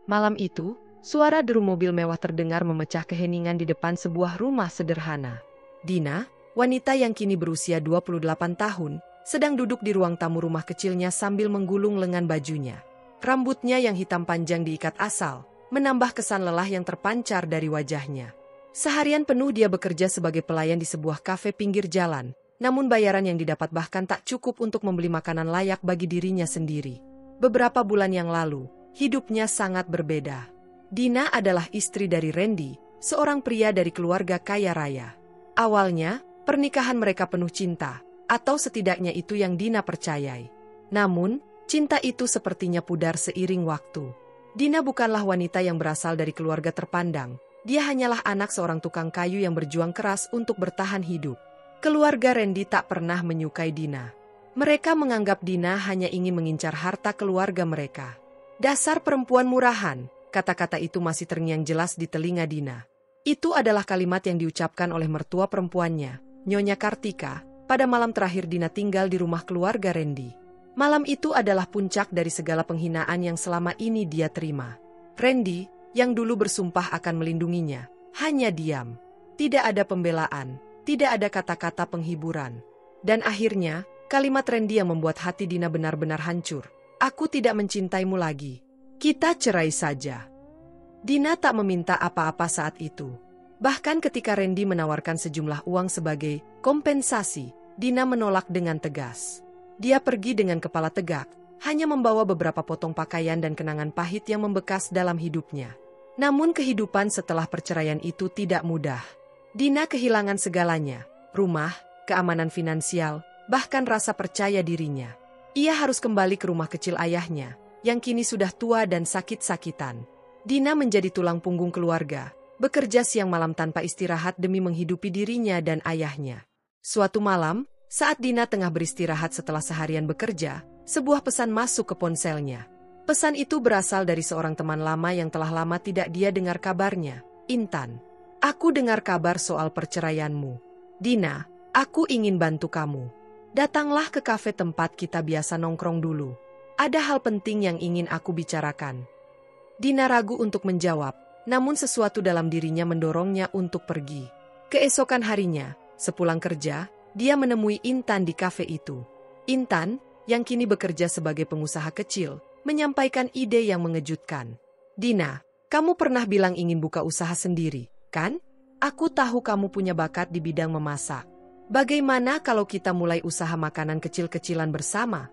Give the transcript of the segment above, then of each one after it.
Malam itu, suara deru mobil mewah terdengar memecah keheningan di depan sebuah rumah sederhana. Dina, wanita yang kini berusia 28 tahun, sedang duduk di ruang tamu rumah kecilnya sambil menggulung lengan bajunya. Rambutnya yang hitam panjang diikat asal, menambah kesan lelah yang terpancar dari wajahnya. Seharian penuh dia bekerja sebagai pelayan di sebuah kafe pinggir jalan, namun bayaran yang didapat bahkan tak cukup untuk membeli makanan layak bagi dirinya sendiri. Beberapa bulan yang lalu, hidupnya sangat berbeda. Dina adalah istri dari Randy, seorang pria dari keluarga kaya raya. Awalnya, pernikahan mereka penuh cinta, atau setidaknya itu yang Dina percayai. Namun, cinta itu sepertinya pudar seiring waktu. Dina bukanlah wanita yang berasal dari keluarga terpandang. Dia hanyalah anak seorang tukang kayu yang berjuang keras untuk bertahan hidup. Keluarga Randy tak pernah menyukai Dina. Mereka menganggap Dina hanya ingin mengincar harta keluarga mereka. Dasar perempuan murahan, kata-kata itu masih terngiang jelas di telinga Dina. Itu adalah kalimat yang diucapkan oleh mertua perempuannya, Nyonya Kartika, pada malam terakhir Dina tinggal di rumah keluarga Randy. Malam itu adalah puncak dari segala penghinaan yang selama ini dia terima. Randy, yang dulu bersumpah akan melindunginya, hanya diam. Tidak ada pembelaan, tidak ada kata-kata penghiburan. Dan akhirnya, kalimat Randy yang membuat hati Dina benar-benar hancur. Aku tidak mencintaimu lagi. Kita cerai saja. Dina tak meminta apa-apa saat itu. Bahkan ketika Randy menawarkan sejumlah uang sebagai kompensasi, Dina menolak dengan tegas. Dia pergi dengan kepala tegak, hanya membawa beberapa potong pakaian dan kenangan pahit yang membekas dalam hidupnya. Namun kehidupan setelah perceraian itu tidak mudah. Dina kehilangan segalanya, rumah, keamanan finansial, bahkan rasa percaya dirinya. Ia harus kembali ke rumah kecil ayahnya, yang kini sudah tua dan sakit-sakitan. Dina menjadi tulang punggung keluarga, bekerja siang malam tanpa istirahat demi menghidupi dirinya dan ayahnya. Suatu malam, saat Dina tengah beristirahat setelah seharian bekerja, sebuah pesan masuk ke ponselnya. Pesan itu berasal dari seorang teman lama yang telah lama tidak dia dengar kabarnya, Intan. Aku dengar kabar soal perceraianmu. Dina, aku ingin bantu kamu. Datanglah ke kafe tempat kita biasa nongkrong dulu. Ada hal penting yang ingin aku bicarakan. Dina ragu untuk menjawab, namun sesuatu dalam dirinya mendorongnya untuk pergi. Keesokan harinya, sepulang kerja, dia menemui Intan di kafe itu. Intan, yang kini bekerja sebagai pengusaha kecil, menyampaikan ide yang mengejutkan. Dina, kamu pernah bilang ingin buka usaha sendiri, kan? Aku tahu kamu punya bakat di bidang memasak. Bagaimana kalau kita mulai usaha makanan kecil-kecilan bersama?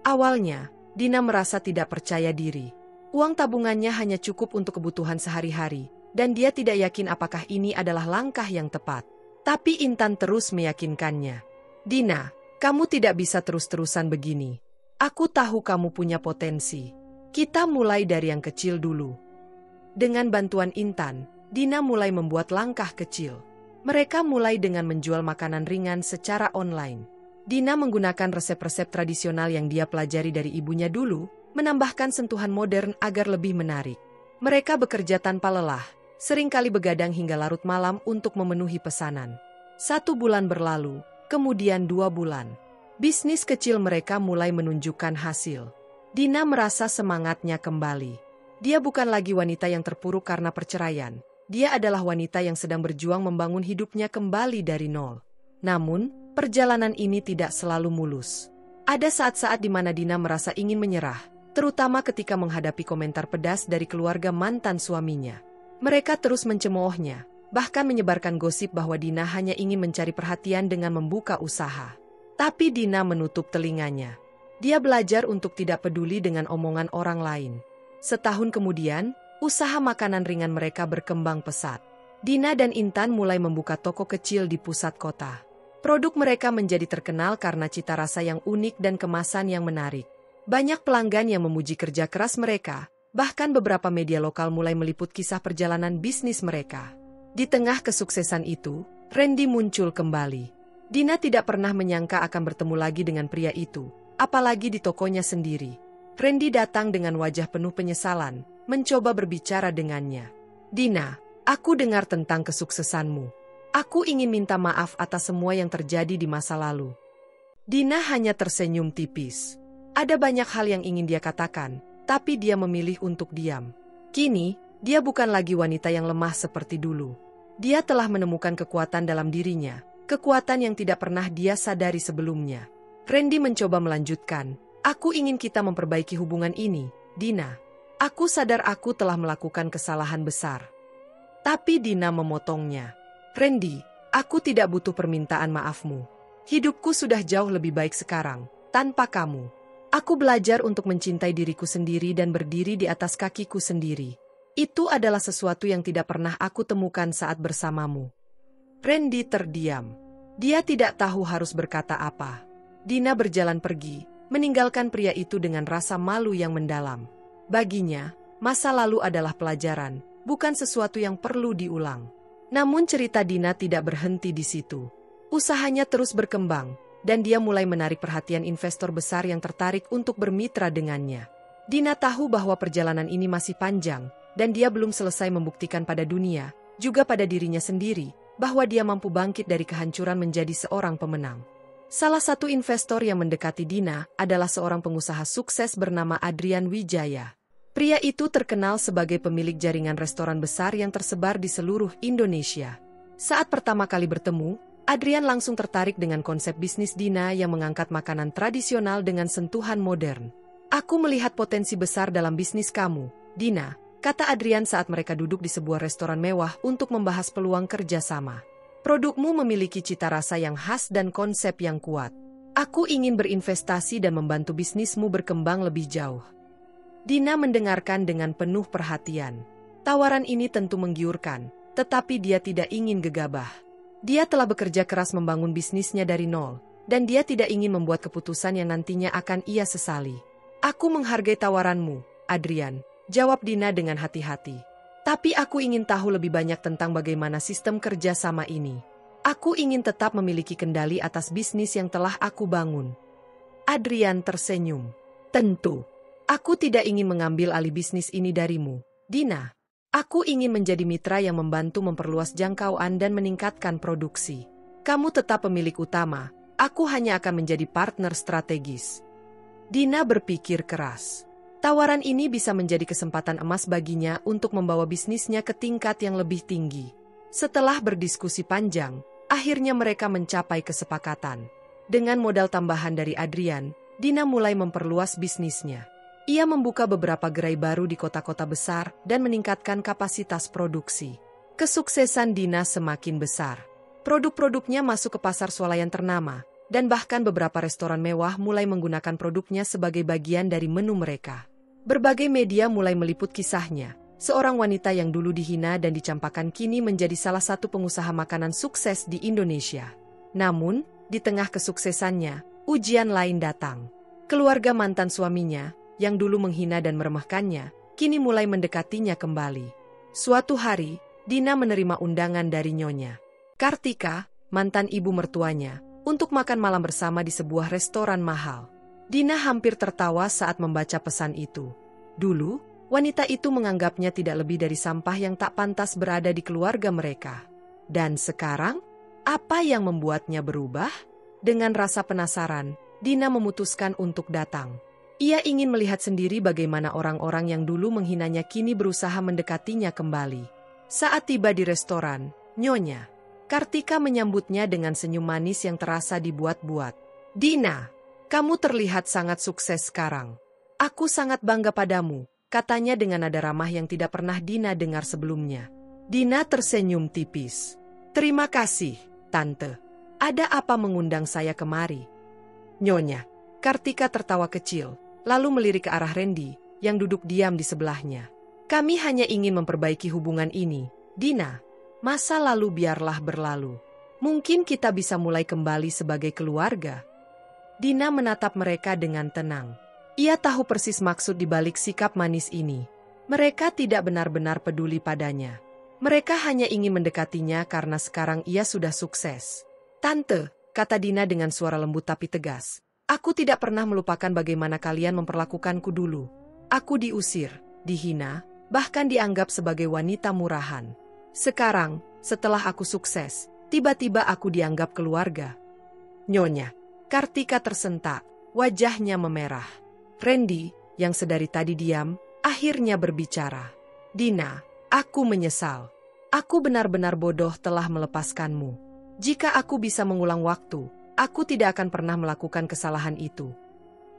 Awalnya, Dina merasa tidak percaya diri. Uang tabungannya hanya cukup untuk kebutuhan sehari-hari, dan dia tidak yakin apakah ini adalah langkah yang tepat. Tapi Intan terus meyakinkannya. Dina, kamu tidak bisa terus-terusan begini. Aku tahu kamu punya potensi. Kita mulai dari yang kecil dulu. Dengan bantuan Intan, Dina mulai membuat langkah kecil. Mereka mulai dengan menjual makanan ringan secara online. Dina menggunakan resep-resep tradisional yang dia pelajari dari ibunya dulu, menambahkan sentuhan modern agar lebih menarik. Mereka bekerja tanpa lelah, seringkali begadang hingga larut malam untuk memenuhi pesanan. 1 bulan berlalu, kemudian 2 bulan. Bisnis kecil mereka mulai menunjukkan hasil. Dina merasa semangatnya kembali. Dia bukan lagi wanita yang terpuruk karena perceraian. Dia adalah wanita yang sedang berjuang membangun hidupnya kembali dari nol. Namun, perjalanan ini tidak selalu mulus. Ada saat-saat di mana Dina merasa ingin menyerah, terutama ketika menghadapi komentar pedas dari keluarga mantan suaminya. Mereka terus mencemoohnya, bahkan menyebarkan gosip bahwa Dina hanya ingin mencari perhatian dengan membuka usaha. Tapi Dina menutup telinganya. Dia belajar untuk tidak peduli dengan omongan orang lain. Setahun kemudian, usaha makanan ringan mereka berkembang pesat. Dina dan Intan mulai membuka toko kecil di pusat kota. Produk mereka menjadi terkenal karena cita rasa yang unik dan kemasan yang menarik. Banyak pelanggan yang memuji kerja keras mereka, bahkan beberapa media lokal mulai meliput kisah perjalanan bisnis mereka. Di tengah kesuksesan itu, Randy muncul kembali. Dina tidak pernah menyangka akan bertemu lagi dengan pria itu, apalagi di tokonya sendiri. Randy datang dengan wajah penuh penyesalan, mencoba berbicara dengannya. Dina, aku dengar tentang kesuksesanmu. Aku ingin minta maaf atas semua yang terjadi di masa lalu. Dina hanya tersenyum tipis. Ada banyak hal yang ingin dia katakan, tapi dia memilih untuk diam. Kini, dia bukan lagi wanita yang lemah seperti dulu. Dia telah menemukan kekuatan dalam dirinya, kekuatan yang tidak pernah dia sadari sebelumnya. Randy mencoba melanjutkan, "Aku ingin kita memperbaiki hubungan ini, Dina. Aku sadar aku telah melakukan kesalahan besar." Tapi Dina memotongnya. "Randy, aku tidak butuh permintaan maafmu. Hidupku sudah jauh lebih baik sekarang, tanpa kamu. Aku belajar untuk mencintai diriku sendiri dan berdiri di atas kakiku sendiri. Itu adalah sesuatu yang tidak pernah aku temukan saat bersamamu." Randy terdiam. Dia tidak tahu harus berkata apa. Dina berjalan pergi, meninggalkan pria itu dengan rasa malu yang mendalam. Baginya, masa lalu adalah pelajaran, bukan sesuatu yang perlu diulang. Namun cerita Dina tidak berhenti di situ. Usahanya terus berkembang, dan dia mulai menarik perhatian investor besar yang tertarik untuk bermitra dengannya. Dina tahu bahwa perjalanan ini masih panjang, dan dia belum selesai membuktikan pada dunia, juga pada dirinya sendiri, bahwa dia mampu bangkit dari kehancuran menjadi seorang pemenang. Salah satu investor yang mendekati Dina adalah seorang pengusaha sukses bernama Adrian Wijaya. Pria itu terkenal sebagai pemilik jaringan restoran besar yang tersebar di seluruh Indonesia. Saat pertama kali bertemu, Adrian langsung tertarik dengan konsep bisnis Dina yang mengangkat makanan tradisional dengan sentuhan modern. "Aku melihat potensi besar dalam bisnis kamu, Dina," kata Adrian saat mereka duduk di sebuah restoran mewah untuk membahas peluang kerjasama. "Produkmu memiliki cita rasa yang khas dan konsep yang kuat. Aku ingin berinvestasi dan membantu bisnismu berkembang lebih jauh." Dina mendengarkan dengan penuh perhatian. Tawaran ini tentu menggiurkan, tetapi dia tidak ingin gegabah. Dia telah bekerja keras membangun bisnisnya dari nol, dan dia tidak ingin membuat keputusan yang nantinya akan ia sesali. "Aku menghargai tawaranmu, Adrian," jawab Dina dengan hati-hati. "Tapi aku ingin tahu lebih banyak tentang bagaimana sistem kerja sama ini. Aku ingin tetap memiliki kendali atas bisnis yang telah aku bangun." Adrian tersenyum. "Tentu. Aku tidak ingin mengambil alih bisnis ini darimu, Dina. Aku ingin menjadi mitra yang membantu memperluas jangkauan dan meningkatkan produksi. Kamu tetap pemilik utama, aku hanya akan menjadi partner strategis." Dina berpikir keras. Tawaran ini bisa menjadi kesempatan emas baginya untuk membawa bisnisnya ke tingkat yang lebih tinggi. Setelah berdiskusi panjang, akhirnya mereka mencapai kesepakatan. Dengan modal tambahan dari Adrian, Dina mulai memperluas bisnisnya. Ia membuka beberapa gerai baru di kota-kota besar dan meningkatkan kapasitas produksi. Kesuksesan Dina semakin besar. Produk-produknya masuk ke pasar swalayan ternama, dan bahkan beberapa restoran mewah mulai menggunakan produknya sebagai bagian dari menu mereka. Berbagai media mulai meliput kisahnya. Seorang wanita yang dulu dihina dan dicampakkan kini menjadi salah satu pengusaha makanan sukses di Indonesia. Namun, di tengah kesuksesannya, ujian lain datang. Keluarga mantan suaminya, yang dulu menghina dan meremehkannya, kini mulai mendekatinya kembali. Suatu hari, Dina menerima undangan dari Nyonya Kartika, mantan ibu mertuanya, untuk makan malam bersama di sebuah restoran mahal. Dina hampir tertawa saat membaca pesan itu. Dulu, wanita itu menganggapnya tidak lebih dari sampah yang tak pantas berada di keluarga mereka. Dan sekarang, apa yang membuatnya berubah? Dengan rasa penasaran, Dina memutuskan untuk datang. Ia ingin melihat sendiri bagaimana orang-orang yang dulu menghinanya kini berusaha mendekatinya kembali. Saat tiba di restoran, Nyonya Kartika menyambutnya dengan senyum manis yang terasa dibuat-buat. "Dina, kamu terlihat sangat sukses sekarang. Aku sangat bangga padamu," katanya dengan nada ramah yang tidak pernah Dina dengar sebelumnya. Dina tersenyum tipis. "Terima kasih, Tante. Ada apa mengundang saya kemari?" Nyonya Kartika tertawa kecil, lalu melirik ke arah Randy, yang duduk diam di sebelahnya. "Kami hanya ingin memperbaiki hubungan ini, Dina. Masa lalu biarlah berlalu. Mungkin kita bisa mulai kembali sebagai keluarga." Dina menatap mereka dengan tenang. Ia tahu persis maksud dibalik sikap manis ini. Mereka tidak benar-benar peduli padanya. Mereka hanya ingin mendekatinya karena sekarang ia sudah sukses. "Tante," kata Dina dengan suara lembut tapi tegas, "aku tidak pernah melupakan bagaimana kalian memperlakukanku dulu. Aku diusir, dihina, bahkan dianggap sebagai wanita murahan. Sekarang, setelah aku sukses, tiba-tiba aku dianggap keluarga." Nyonya Kartika tersentak, wajahnya memerah. Randy, yang sedari tadi diam, akhirnya berbicara. Dina, aku menyesal. Aku benar-benar bodoh telah melepaskanmu. Jika aku bisa mengulang waktu, aku tidak akan pernah melakukan kesalahan itu.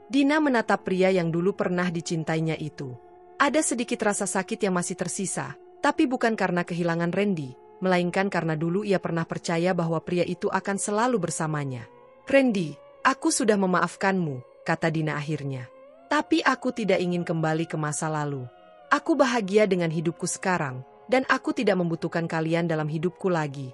Dina menatap pria yang dulu pernah dicintainya itu. Ada sedikit rasa sakit yang masih tersisa, tapi bukan karena kehilangan Randy, melainkan karena dulu ia pernah percaya bahwa pria itu akan selalu bersamanya. Randy, aku sudah memaafkanmu, kata Dina akhirnya. Tapi aku tidak ingin kembali ke masa lalu. Aku bahagia dengan hidupku sekarang, dan aku tidak membutuhkan kalian dalam hidupku lagi.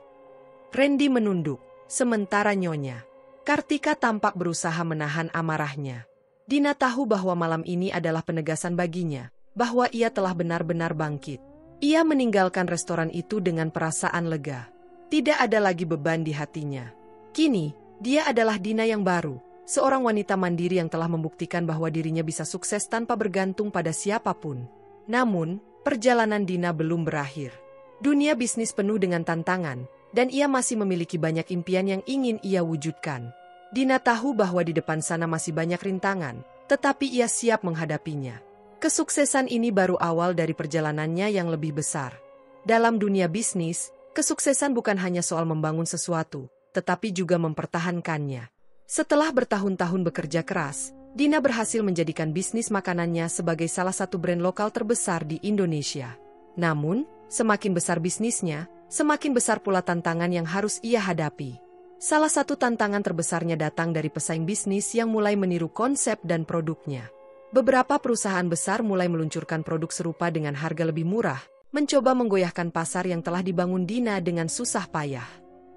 Randy menunduk, sementara Nyonya Kartika tampak berusaha menahan amarahnya. Dina tahu bahwa malam ini adalah penegasan baginya, bahwa ia telah benar-benar bangkit. Ia meninggalkan restoran itu dengan perasaan lega. Tidak ada lagi beban di hatinya. Kini, dia adalah Dina yang baru, seorang wanita mandiri yang telah membuktikan bahwa dirinya bisa sukses tanpa bergantung pada siapapun. Namun, perjalanan Dina belum berakhir. Dunia bisnis penuh dengan tantangan, dan ia masih memiliki banyak impian yang ingin ia wujudkan. Dina tahu bahwa di depan sana masih banyak rintangan, tetapi ia siap menghadapinya. Kesuksesan ini baru awal dari perjalanannya yang lebih besar. Dalam dunia bisnis, kesuksesan bukan hanya soal membangun sesuatu, tetapi juga mempertahankannya. Setelah bertahun-tahun bekerja keras, Dina berhasil menjadikan bisnis makanannya sebagai salah satu brand lokal terbesar di Indonesia. Namun, semakin besar bisnisnya, semakin besar pula tantangan yang harus ia hadapi. Salah satu tantangan terbesarnya datang dari pesaing bisnis yang mulai meniru konsep dan produknya. Beberapa perusahaan besar mulai meluncurkan produk serupa dengan harga lebih murah, mencoba menggoyahkan pasar yang telah dibangun Dina dengan susah payah.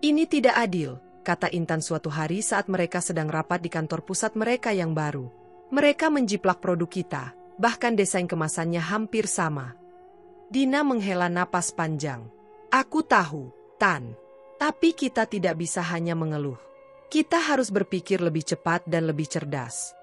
Ini tidak adil, kata Intan suatu hari saat mereka sedang rapat di kantor pusat mereka yang baru. Mereka menjiplak produk kita, bahkan desain kemasannya hampir sama. Dina menghela napas panjang. Aku tahu, Tan. Tapi kita tidak bisa hanya mengeluh. Kita harus berpikir lebih cepat dan lebih cerdas.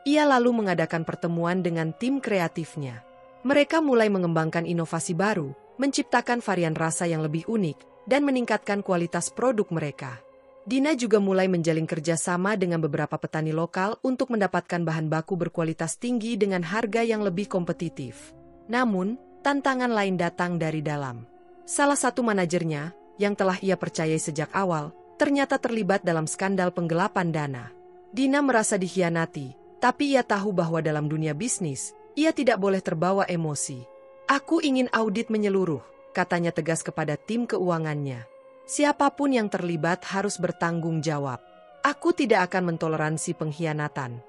Ia lalu mengadakan pertemuan dengan tim kreatifnya. Mereka mulai mengembangkan inovasi baru, menciptakan varian rasa yang lebih unik, dan meningkatkan kualitas produk mereka. Dina juga mulai menjalin kerjasama dengan beberapa petani lokal untuk mendapatkan bahan baku berkualitas tinggi dengan harga yang lebih kompetitif. Namun, tantangan lain datang dari dalam. Salah satu manajernya, yang telah ia percayai sejak awal, ternyata terlibat dalam skandal penggelapan dana. Dina merasa dikhianati, tapi ia tahu bahwa dalam dunia bisnis, ia tidak boleh terbawa emosi. Aku ingin audit menyeluruh, katanya tegas kepada tim keuangannya. Siapapun yang terlibat harus bertanggung jawab. Aku tidak akan mentoleransi pengkhianatan.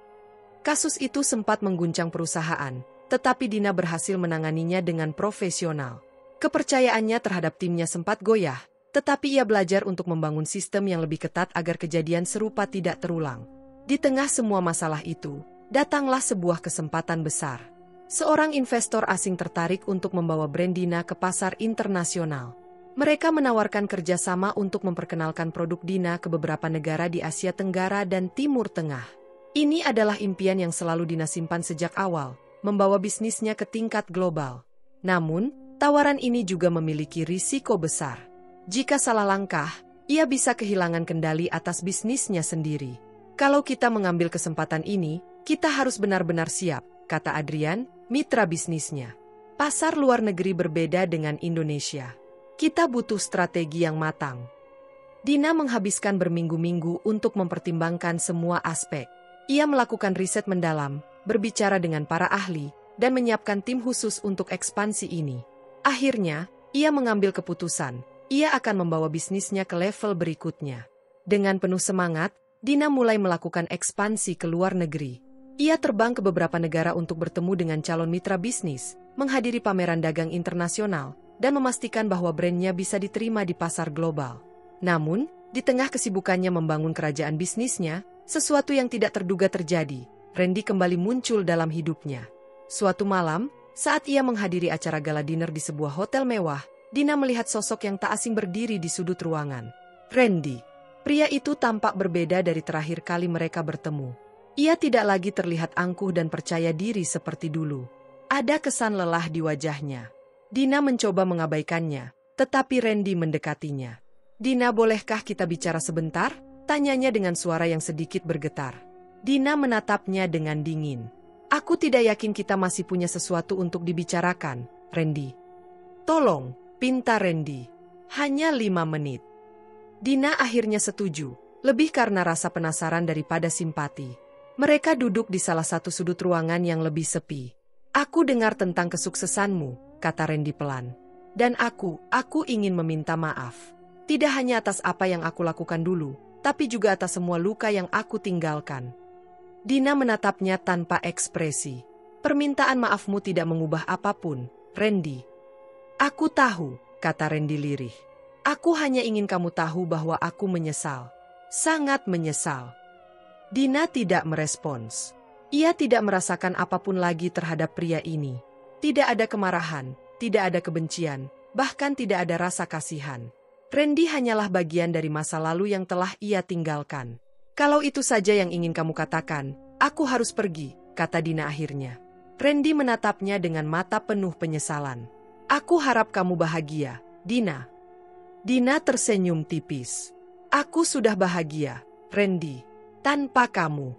Kasus itu sempat mengguncang perusahaan, tetapi Dina berhasil menanganinya dengan profesional. Kepercayaannya terhadap timnya sempat goyah, tetapi ia belajar untuk membangun sistem yang lebih ketat agar kejadian serupa tidak terulang. Di tengah semua masalah itu, datanglah sebuah kesempatan besar. Seorang investor asing tertarik untuk membawa brand Dina ke pasar internasional. Mereka menawarkan kerjasama untuk memperkenalkan produk Dina ke beberapa negara di Asia Tenggara dan Timur Tengah. Ini adalah impian yang selalu Dina simpan sejak awal, membawa bisnisnya ke tingkat global. Namun, tawaran ini juga memiliki risiko besar. Jika salah langkah, ia bisa kehilangan kendali atas bisnisnya sendiri. Kalau kita mengambil kesempatan ini, kita harus benar-benar siap, kata Adrian, mitra bisnisnya. Pasar luar negeri berbeda dengan Indonesia. Kita butuh strategi yang matang. Dina menghabiskan berminggu-minggu untuk mempertimbangkan semua aspek. Ia melakukan riset mendalam, berbicara dengan para ahli, dan menyiapkan tim khusus untuk ekspansi ini. Akhirnya, ia mengambil keputusan. Ia akan membawa bisnisnya ke level berikutnya. Dengan penuh semangat, Dina mulai melakukan ekspansi ke luar negeri. Ia terbang ke beberapa negara untuk bertemu dengan calon mitra bisnis, menghadiri pameran dagang internasional, dan memastikan bahwa brandnya bisa diterima di pasar global. Namun, di tengah kesibukannya membangun kerajaan bisnisnya, sesuatu yang tidak terduga terjadi. Randy kembali muncul dalam hidupnya. Suatu malam, saat ia menghadiri acara gala dinner di sebuah hotel mewah, Dina melihat sosok yang tak asing berdiri di sudut ruangan. Randy. Pria itu tampak berbeda dari terakhir kali mereka bertemu. Ia tidak lagi terlihat angkuh dan percaya diri seperti dulu. Ada kesan lelah di wajahnya. Dina mencoba mengabaikannya, tetapi Randy mendekatinya. Dina, bolehkah kita bicara sebentar? Tanyanya dengan suara yang sedikit bergetar. Dina menatapnya dengan dingin. Aku tidak yakin kita masih punya sesuatu untuk dibicarakan, Randy. Tolong, pinta Randy. Hanya 5 menit. Dina akhirnya setuju, lebih karena rasa penasaran daripada simpati. Mereka duduk di salah satu sudut ruangan yang lebih sepi. Aku dengar tentang kesuksesanmu, kata Randy pelan. Dan aku ingin meminta maaf. Tidak hanya atas apa yang aku lakukan dulu, tapi juga atas semua luka yang aku tinggalkan. Dina menatapnya tanpa ekspresi. Permintaan maafmu tidak mengubah apapun, Randy. Aku tahu, kata Randy lirih. Aku hanya ingin kamu tahu bahwa aku menyesal. Sangat menyesal. Dina tidak merespons. Ia tidak merasakan apapun lagi terhadap pria ini. Tidak ada kemarahan, tidak ada kebencian, bahkan tidak ada rasa kasihan. Randy hanyalah bagian dari masa lalu yang telah ia tinggalkan. Kalau itu saja yang ingin kamu katakan, aku harus pergi, kata Dina akhirnya. Randy menatapnya dengan mata penuh penyesalan. Aku harap kamu bahagia, Dina. Dina tersenyum tipis. Aku sudah bahagia, Randy, tanpa kamu.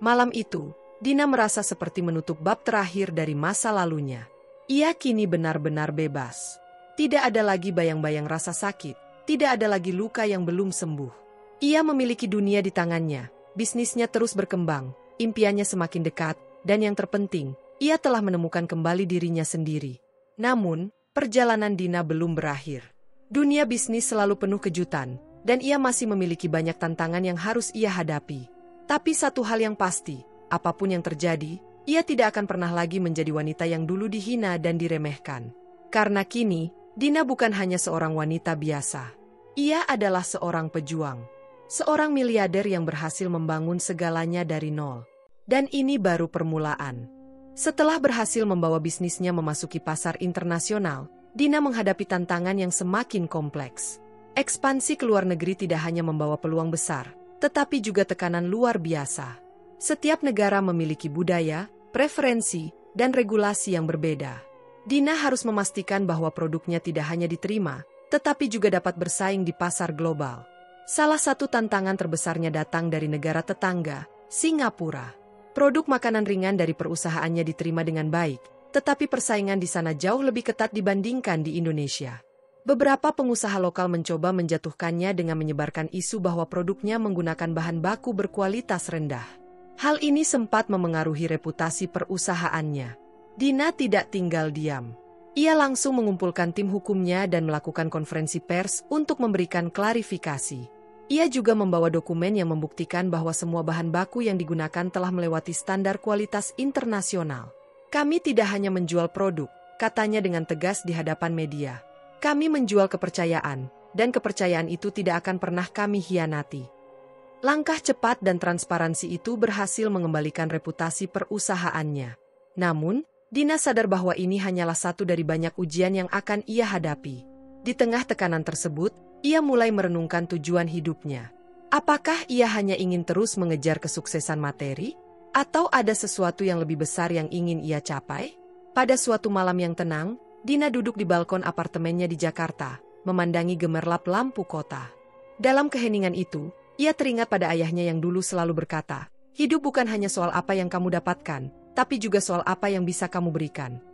Malam itu, Dina merasa seperti menutup bab terakhir dari masa lalunya. Ia kini benar-benar bebas. Tidak ada lagi bayang-bayang rasa sakit, tidak ada lagi luka yang belum sembuh. Ia memiliki dunia di tangannya, bisnisnya terus berkembang, impiannya semakin dekat, dan yang terpenting, ia telah menemukan kembali dirinya sendiri. Namun, perjalanan Dina belum berakhir. Dunia bisnis selalu penuh kejutan, dan ia masih memiliki banyak tantangan yang harus ia hadapi. Tapi satu hal yang pasti, apapun yang terjadi, ia tidak akan pernah lagi menjadi wanita yang dulu dihina dan diremehkan. Karena kini, Dina bukan hanya seorang wanita biasa. Ia adalah seorang pejuang. Seorang miliarder yang berhasil membangun segalanya dari nol. Dan ini baru permulaan. Setelah berhasil membawa bisnisnya memasuki pasar internasional, Dina menghadapi tantangan yang semakin kompleks. Ekspansi ke luar negeri tidak hanya membawa peluang besar, tetapi juga tekanan luar biasa. Setiap negara memiliki budaya, preferensi, dan regulasi yang berbeda. Dina harus memastikan bahwa produknya tidak hanya diterima, tetapi juga dapat bersaing di pasar global. Salah satu tantangan terbesarnya datang dari negara tetangga, Singapura. Produk makanan ringan dari perusahaannya diterima dengan baik, tetapi persaingan di sana jauh lebih ketat dibandingkan di Indonesia. Beberapa pengusaha lokal mencoba menjatuhkannya dengan menyebarkan isu bahwa produknya menggunakan bahan baku berkualitas rendah. Hal ini sempat memengaruhi reputasi perusahaannya. Dina tidak tinggal diam. Ia langsung mengumpulkan tim hukumnya dan melakukan konferensi pers untuk memberikan klarifikasi. Ia juga membawa dokumen yang membuktikan bahwa semua bahan baku yang digunakan telah melewati standar kualitas internasional. Kami tidak hanya menjual produk, katanya dengan tegas di hadapan media. Kami menjual kepercayaan, dan kepercayaan itu tidak akan pernah kami hianati. Langkah cepat dan transparansi itu berhasil mengembalikan reputasi perusahaannya. Namun, Dina sadar bahwa ini hanyalah satu dari banyak ujian yang akan ia hadapi. Di tengah tekanan tersebut, ia mulai merenungkan tujuan hidupnya. Apakah ia hanya ingin terus mengejar kesuksesan materi? Atau ada sesuatu yang lebih besar yang ingin ia capai? Pada suatu malam yang tenang, Dina duduk di balkon apartemennya di Jakarta, memandangi gemerlap lampu kota. Dalam keheningan itu, ia teringat pada ayahnya yang dulu selalu berkata, hidup bukan hanya soal apa yang kamu dapatkan, tapi juga soal apa yang bisa kamu berikan.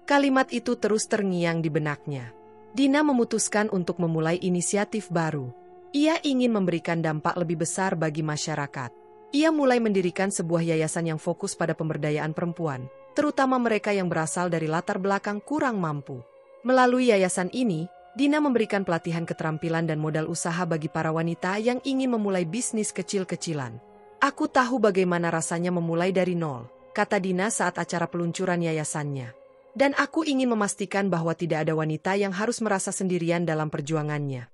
Kalimat itu terus terngiang di benaknya. Dina memutuskan untuk memulai inisiatif baru. Ia ingin memberikan dampak lebih besar bagi masyarakat. Ia mulai mendirikan sebuah yayasan yang fokus pada pemberdayaan perempuan, terutama mereka yang berasal dari latar belakang kurang mampu. Melalui yayasan ini, Dina memberikan pelatihan keterampilan dan modal usaha bagi para wanita yang ingin memulai bisnis kecil-kecilan. Aku tahu bagaimana rasanya memulai dari nol, kata Dina saat acara peluncuran yayasannya. Dan aku ingin memastikan bahwa tidak ada wanita yang harus merasa sendirian dalam perjuangannya.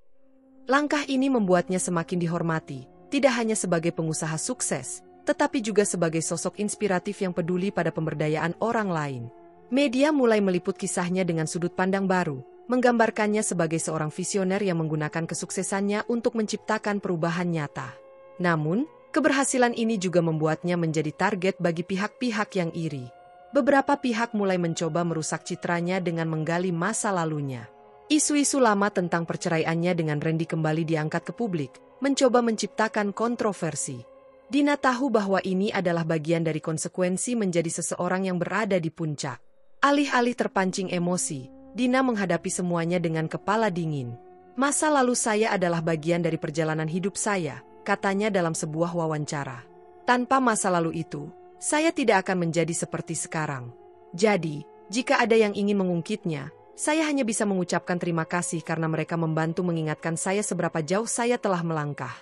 Langkah ini membuatnya semakin dihormati, tidak hanya sebagai pengusaha sukses, tetapi juga sebagai sosok inspiratif yang peduli pada pemberdayaan orang lain. Media mulai meliput kisahnya dengan sudut pandang baru, menggambarkannya sebagai seorang visioner yang menggunakan kesuksesannya untuk menciptakan perubahan nyata. Namun, keberhasilan ini juga membuatnya menjadi target bagi pihak-pihak yang iri. Beberapa pihak mulai mencoba merusak citranya dengan menggali masa lalunya. Isu-isu lama tentang perceraiannya dengan Randy kembali diangkat ke publik, mencoba menciptakan kontroversi. Dina tahu bahwa ini adalah bagian dari konsekuensi menjadi seseorang yang berada di puncak. Alih-alih terpancing emosi, Dina menghadapi semuanya dengan kepala dingin. Masa lalu saya adalah bagian dari perjalanan hidup saya, katanya dalam sebuah wawancara. Tanpa masa lalu itu, saya tidak akan menjadi seperti sekarang. Jadi, jika ada yang ingin mengungkitnya, saya hanya bisa mengucapkan terima kasih karena mereka membantu mengingatkan saya seberapa jauh saya telah melangkah.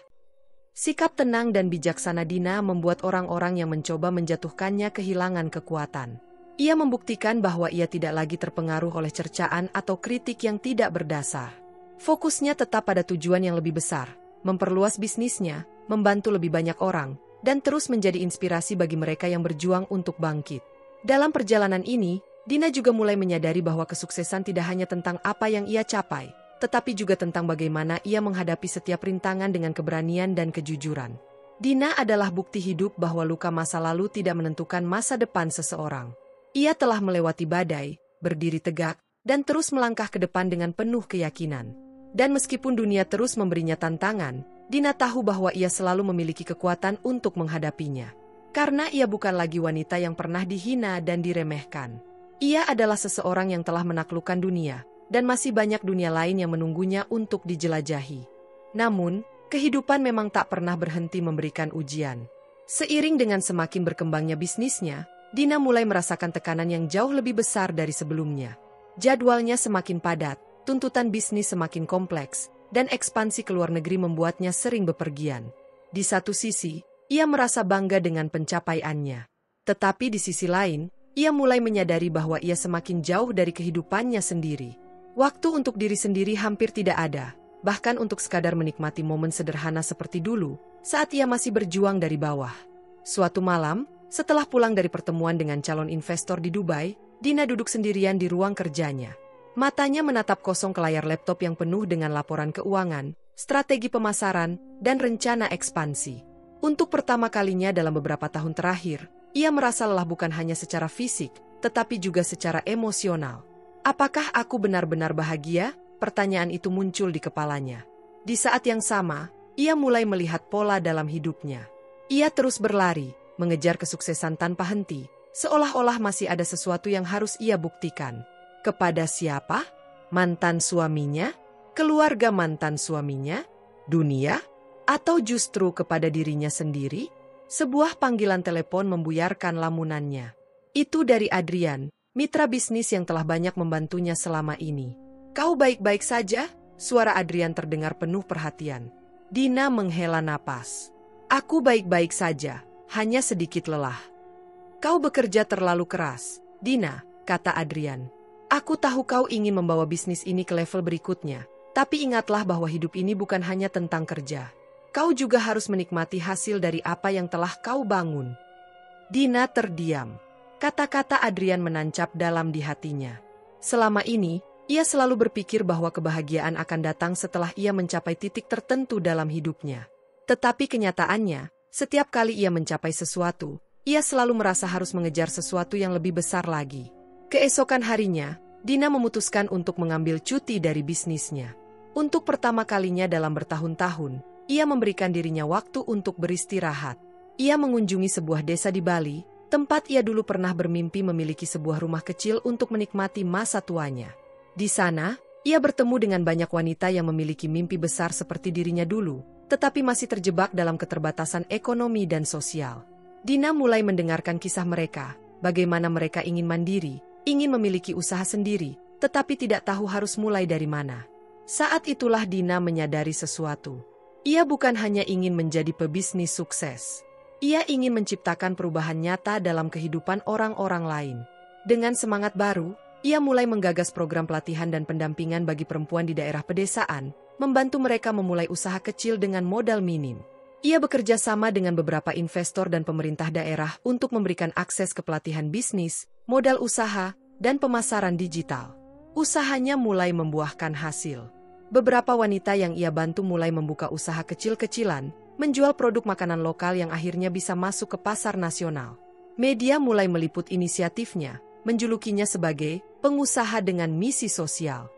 Sikap tenang dan bijaksana Dina membuat orang-orang yang mencoba menjatuhkannya kehilangan kekuatan. Ia membuktikan bahwa ia tidak lagi terpengaruh oleh cercaan atau kritik yang tidak berdasar. Fokusnya tetap pada tujuan yang lebih besar, memperluas bisnisnya, membantu lebih banyak orang, dan terus menjadi inspirasi bagi mereka yang berjuang untuk bangkit. Dalam perjalanan ini, Dina juga mulai menyadari bahwa kesuksesan tidak hanya tentang apa yang ia capai, tetapi juga tentang bagaimana ia menghadapi setiap rintangan dengan keberanian dan kejujuran. Dina adalah bukti hidup bahwa luka masa lalu tidak menentukan masa depan seseorang. Ia telah melewati badai, berdiri tegak, dan terus melangkah ke depan dengan penuh keyakinan. Dan meskipun dunia terus memberinya tantangan, Dina tahu bahwa ia selalu memiliki kekuatan untuk menghadapinya. Karena ia bukan lagi wanita yang pernah dihina dan diremehkan. Ia adalah seseorang yang telah menaklukkan dunia, dan masih banyak dunia lain yang menunggunya untuk dijelajahi. Namun, kehidupan memang tak pernah berhenti memberikan ujian. Seiring dengan semakin berkembangnya bisnisnya, Dina mulai merasakan tekanan yang jauh lebih besar dari sebelumnya. Jadwalnya semakin padat, tuntutan bisnis semakin kompleks, dan ekspansi ke luar negeri membuatnya sering bepergian. Di satu sisi, ia merasa bangga dengan pencapaiannya. Tetapi di sisi lain, ia mulai menyadari bahwa ia semakin jauh dari kehidupannya sendiri. Waktu untuk diri sendiri hampir tidak ada, bahkan untuk sekadar menikmati momen sederhana seperti dulu, saat ia masih berjuang dari bawah. Suatu malam, setelah pulang dari pertemuan dengan calon investor di Dubai, Dina duduk sendirian di ruang kerjanya. Matanya menatap kosong ke layar laptop yang penuh dengan laporan keuangan, strategi pemasaran, dan rencana ekspansi. Untuk pertama kalinya dalam beberapa tahun terakhir, ia merasa lelah bukan hanya secara fisik, tetapi juga secara emosional. Apakah aku benar-benar bahagia? Pertanyaan itu muncul di kepalanya. Di saat yang sama, ia mulai melihat pola dalam hidupnya. Ia terus berlari, mengejar kesuksesan tanpa henti, seolah-olah masih ada sesuatu yang harus ia buktikan. Kepada siapa? Mantan suaminya? Keluarga mantan suaminya? Dunia? Atau justru kepada dirinya sendiri? Sebuah panggilan telepon membuyarkan lamunannya. Itu dari Adrian, mitra bisnis yang telah banyak membantunya selama ini. Kau baik-baik saja? Suara Adrian terdengar penuh perhatian. Dina menghela napas. Aku baik-baik saja, hanya sedikit lelah. Kau bekerja terlalu keras, Dina, kata Adrian. Aku tahu kau ingin membawa bisnis ini ke level berikutnya, tapi ingatlah bahwa hidup ini bukan hanya tentang kerja. Kau juga harus menikmati hasil dari apa yang telah kau bangun. Dina terdiam. Kata-kata Adrian menancap dalam di hatinya. Selama ini, ia selalu berpikir bahwa kebahagiaan akan datang setelah ia mencapai titik tertentu dalam hidupnya. Tetapi kenyataannya, setiap kali ia mencapai sesuatu, ia selalu merasa harus mengejar sesuatu yang lebih besar lagi. Keesokan harinya, Dina memutuskan untuk mengambil cuti dari bisnisnya. Untuk pertama kalinya dalam bertahun-tahun, ia memberikan dirinya waktu untuk beristirahat. Ia mengunjungi sebuah desa di Bali, tempat ia dulu pernah bermimpi memiliki sebuah rumah kecil untuk menikmati masa tuanya. Di sana, ia bertemu dengan banyak wanita yang memiliki mimpi besar seperti dirinya dulu, tetapi masih terjebak dalam keterbatasan ekonomi dan sosial. Dina mulai mendengarkan kisah mereka, bagaimana mereka ingin mandiri, ingin memiliki usaha sendiri, tetapi tidak tahu harus mulai dari mana. Saat itulah Dina menyadari sesuatu. Ia bukan hanya ingin menjadi pebisnis sukses. Ia ingin menciptakan perubahan nyata dalam kehidupan orang-orang lain. Dengan semangat baru, ia mulai menggagas program pelatihan dan pendampingan bagi perempuan di daerah pedesaan, membantu mereka memulai usaha kecil dengan modal minim. Ia bekerja sama dengan beberapa investor dan pemerintah daerah untuk memberikan akses ke pelatihan bisnis, modal usaha, dan pemasaran digital. Usahanya mulai membuahkan hasil. Beberapa wanita yang ia bantu mulai membuka usaha kecil-kecilan, menjual produk makanan lokal yang akhirnya bisa masuk ke pasar nasional. Media mulai meliput inisiatifnya, menjulukinya sebagai pengusaha dengan misi sosial.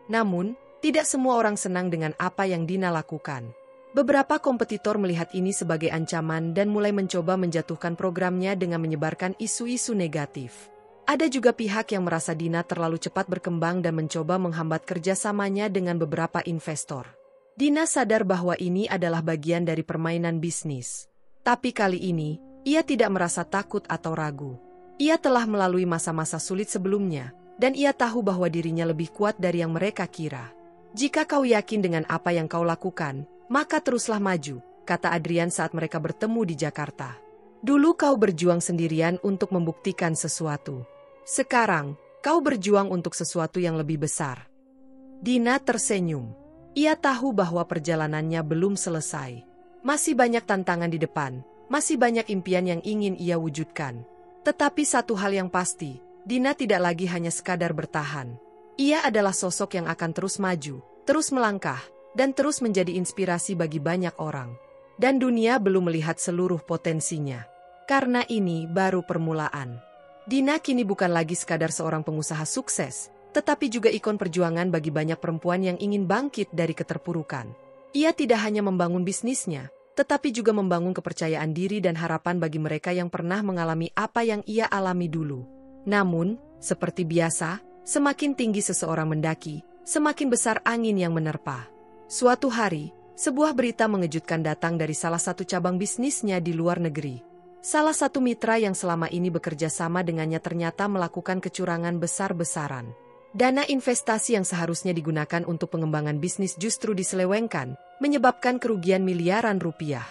Namun, tidak semua orang senang dengan apa yang Dina lakukan. Beberapa kompetitor melihat ini sebagai ancaman dan mulai mencoba menjatuhkan programnya dengan menyebarkan isu-isu negatif. Ada juga pihak yang merasa Dina terlalu cepat berkembang dan mencoba menghambat kerjasamanya dengan beberapa investor. Dina sadar bahwa ini adalah bagian dari permainan bisnis. Tapi kali ini, ia tidak merasa takut atau ragu. Ia telah melalui masa-masa sulit sebelumnya, dan ia tahu bahwa dirinya lebih kuat dari yang mereka kira. Jika kau yakin dengan apa yang kau lakukan, maka teruslah maju, kata Adrian saat mereka bertemu di Jakarta. Dulu kau berjuang sendirian untuk membuktikan sesuatu. Sekarang, kau berjuang untuk sesuatu yang lebih besar. Dina tersenyum. Ia tahu bahwa perjalanannya belum selesai. Masih banyak tantangan di depan, masih banyak impian yang ingin ia wujudkan. Tetapi satu hal yang pasti, Dina tidak lagi hanya sekadar bertahan. Ia adalah sosok yang akan terus maju, terus melangkah, dan terus menjadi inspirasi bagi banyak orang. Dan dunia belum melihat seluruh potensinya. Karena ini baru permulaan. Dina kini bukan lagi sekadar seorang pengusaha sukses, tetapi juga ikon perjuangan bagi banyak perempuan yang ingin bangkit dari keterpurukan. Ia tidak hanya membangun bisnisnya, tetapi juga membangun kepercayaan diri dan harapan bagi mereka yang pernah mengalami apa yang ia alami dulu. Namun, seperti biasa, semakin tinggi seseorang mendaki, semakin besar angin yang menerpa. Suatu hari, sebuah berita mengejutkan datang dari salah satu cabang bisnisnya di luar negeri. Salah satu mitra yang selama ini bekerja sama dengannya ternyata melakukan kecurangan besar-besaran. Dana investasi yang seharusnya digunakan untuk pengembangan bisnis justru diselewengkan, menyebabkan kerugian miliaran rupiah.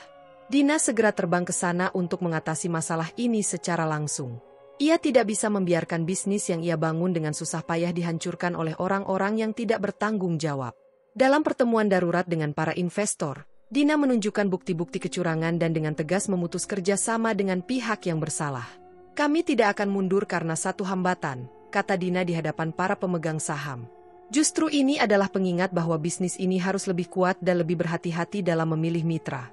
Dina segera terbang ke sana untuk mengatasi masalah ini secara langsung. Ia tidak bisa membiarkan bisnis yang ia bangun dengan susah payah dihancurkan oleh orang-orang yang tidak bertanggung jawab. Dalam pertemuan darurat dengan para investor, Dina menunjukkan bukti-bukti kecurangan dan dengan tegas memutus kerjasama dengan pihak yang bersalah. Kami tidak akan mundur karena satu hambatan, kata Dina di hadapan para pemegang saham. Justru ini adalah pengingat bahwa bisnis ini harus lebih kuat dan lebih berhati-hati dalam memilih mitra.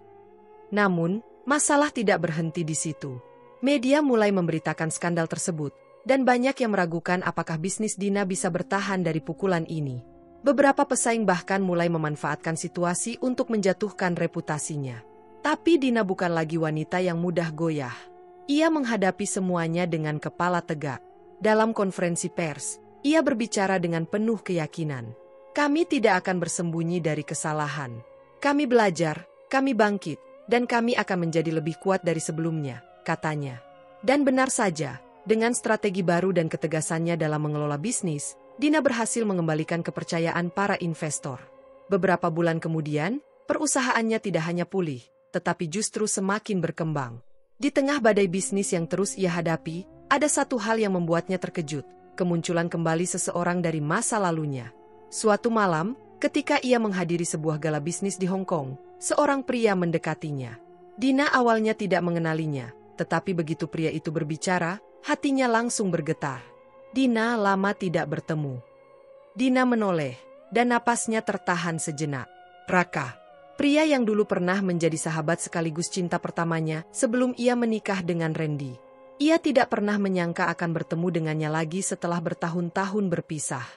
Namun, masalah tidak berhenti di situ. Media mulai memberitakan skandal tersebut, dan banyak yang meragukan apakah bisnis Dina bisa bertahan dari pukulan ini. Beberapa pesaing bahkan mulai memanfaatkan situasi untuk menjatuhkan reputasinya. Tapi Dina bukan lagi wanita yang mudah goyah. Ia menghadapi semuanya dengan kepala tegak. Dalam konferensi pers, ia berbicara dengan penuh keyakinan. Kami tidak akan bersembunyi dari kesalahan. Kami belajar, kami bangkit, dan kami akan menjadi lebih kuat dari sebelumnya, katanya. Dan benar saja, dengan strategi baru dan ketegasannya dalam mengelola bisnis, Dina berhasil mengembalikan kepercayaan para investor. Beberapa bulan kemudian, perusahaannya tidak hanya pulih, tetapi justru semakin berkembang. Di tengah badai bisnis yang terus ia hadapi, ada satu hal yang membuatnya terkejut, kemunculan kembali seseorang dari masa lalunya. Suatu malam, ketika ia menghadiri sebuah gala bisnis di Hong Kong, seorang pria mendekatinya. Dina awalnya tidak mengenalinya, tetapi begitu pria itu berbicara, hatinya langsung bergetar. Dina lama tidak bertemu. Dina menoleh, dan napasnya tertahan sejenak. Raka, pria yang dulu pernah menjadi sahabat sekaligus cinta pertamanya sebelum ia menikah dengan Randy. Ia tidak pernah menyangka akan bertemu dengannya lagi setelah bertahun-tahun berpisah.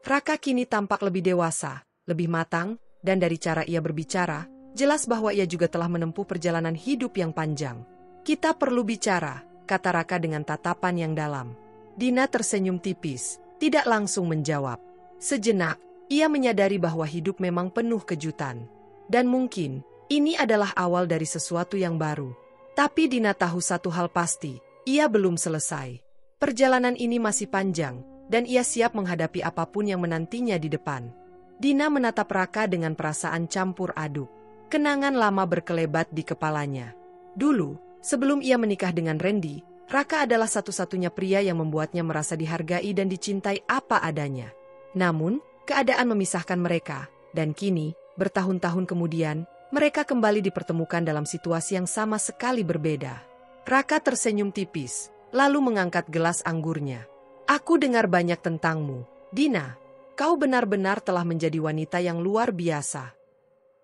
Raka kini tampak lebih dewasa, lebih matang, dan dari cara ia berbicara, jelas bahwa ia juga telah menempuh perjalanan hidup yang panjang. Kita perlu bicara, kata Raka dengan tatapan yang dalam. Dina tersenyum tipis, tidak langsung menjawab. Sejenak, ia menyadari bahwa hidup memang penuh kejutan. Dan mungkin, ini adalah awal dari sesuatu yang baru. Tapi Dina tahu satu hal pasti, ia belum selesai. Perjalanan ini masih panjang, dan ia siap menghadapi apapun yang menantinya di depan. Dina menatap Raka dengan perasaan campur aduk. Kenangan lama berkelebat di kepalanya. Dulu, sebelum ia menikah dengan Randy, Raka adalah satu-satunya pria yang membuatnya merasa dihargai dan dicintai apa adanya. Namun, keadaan memisahkan mereka, dan kini, bertahun-tahun kemudian, mereka kembali dipertemukan dalam situasi yang sama sekali berbeda. Raka tersenyum tipis, lalu mengangkat gelas anggurnya. Aku dengar banyak tentangmu, Dina. Kau benar-benar telah menjadi wanita yang luar biasa.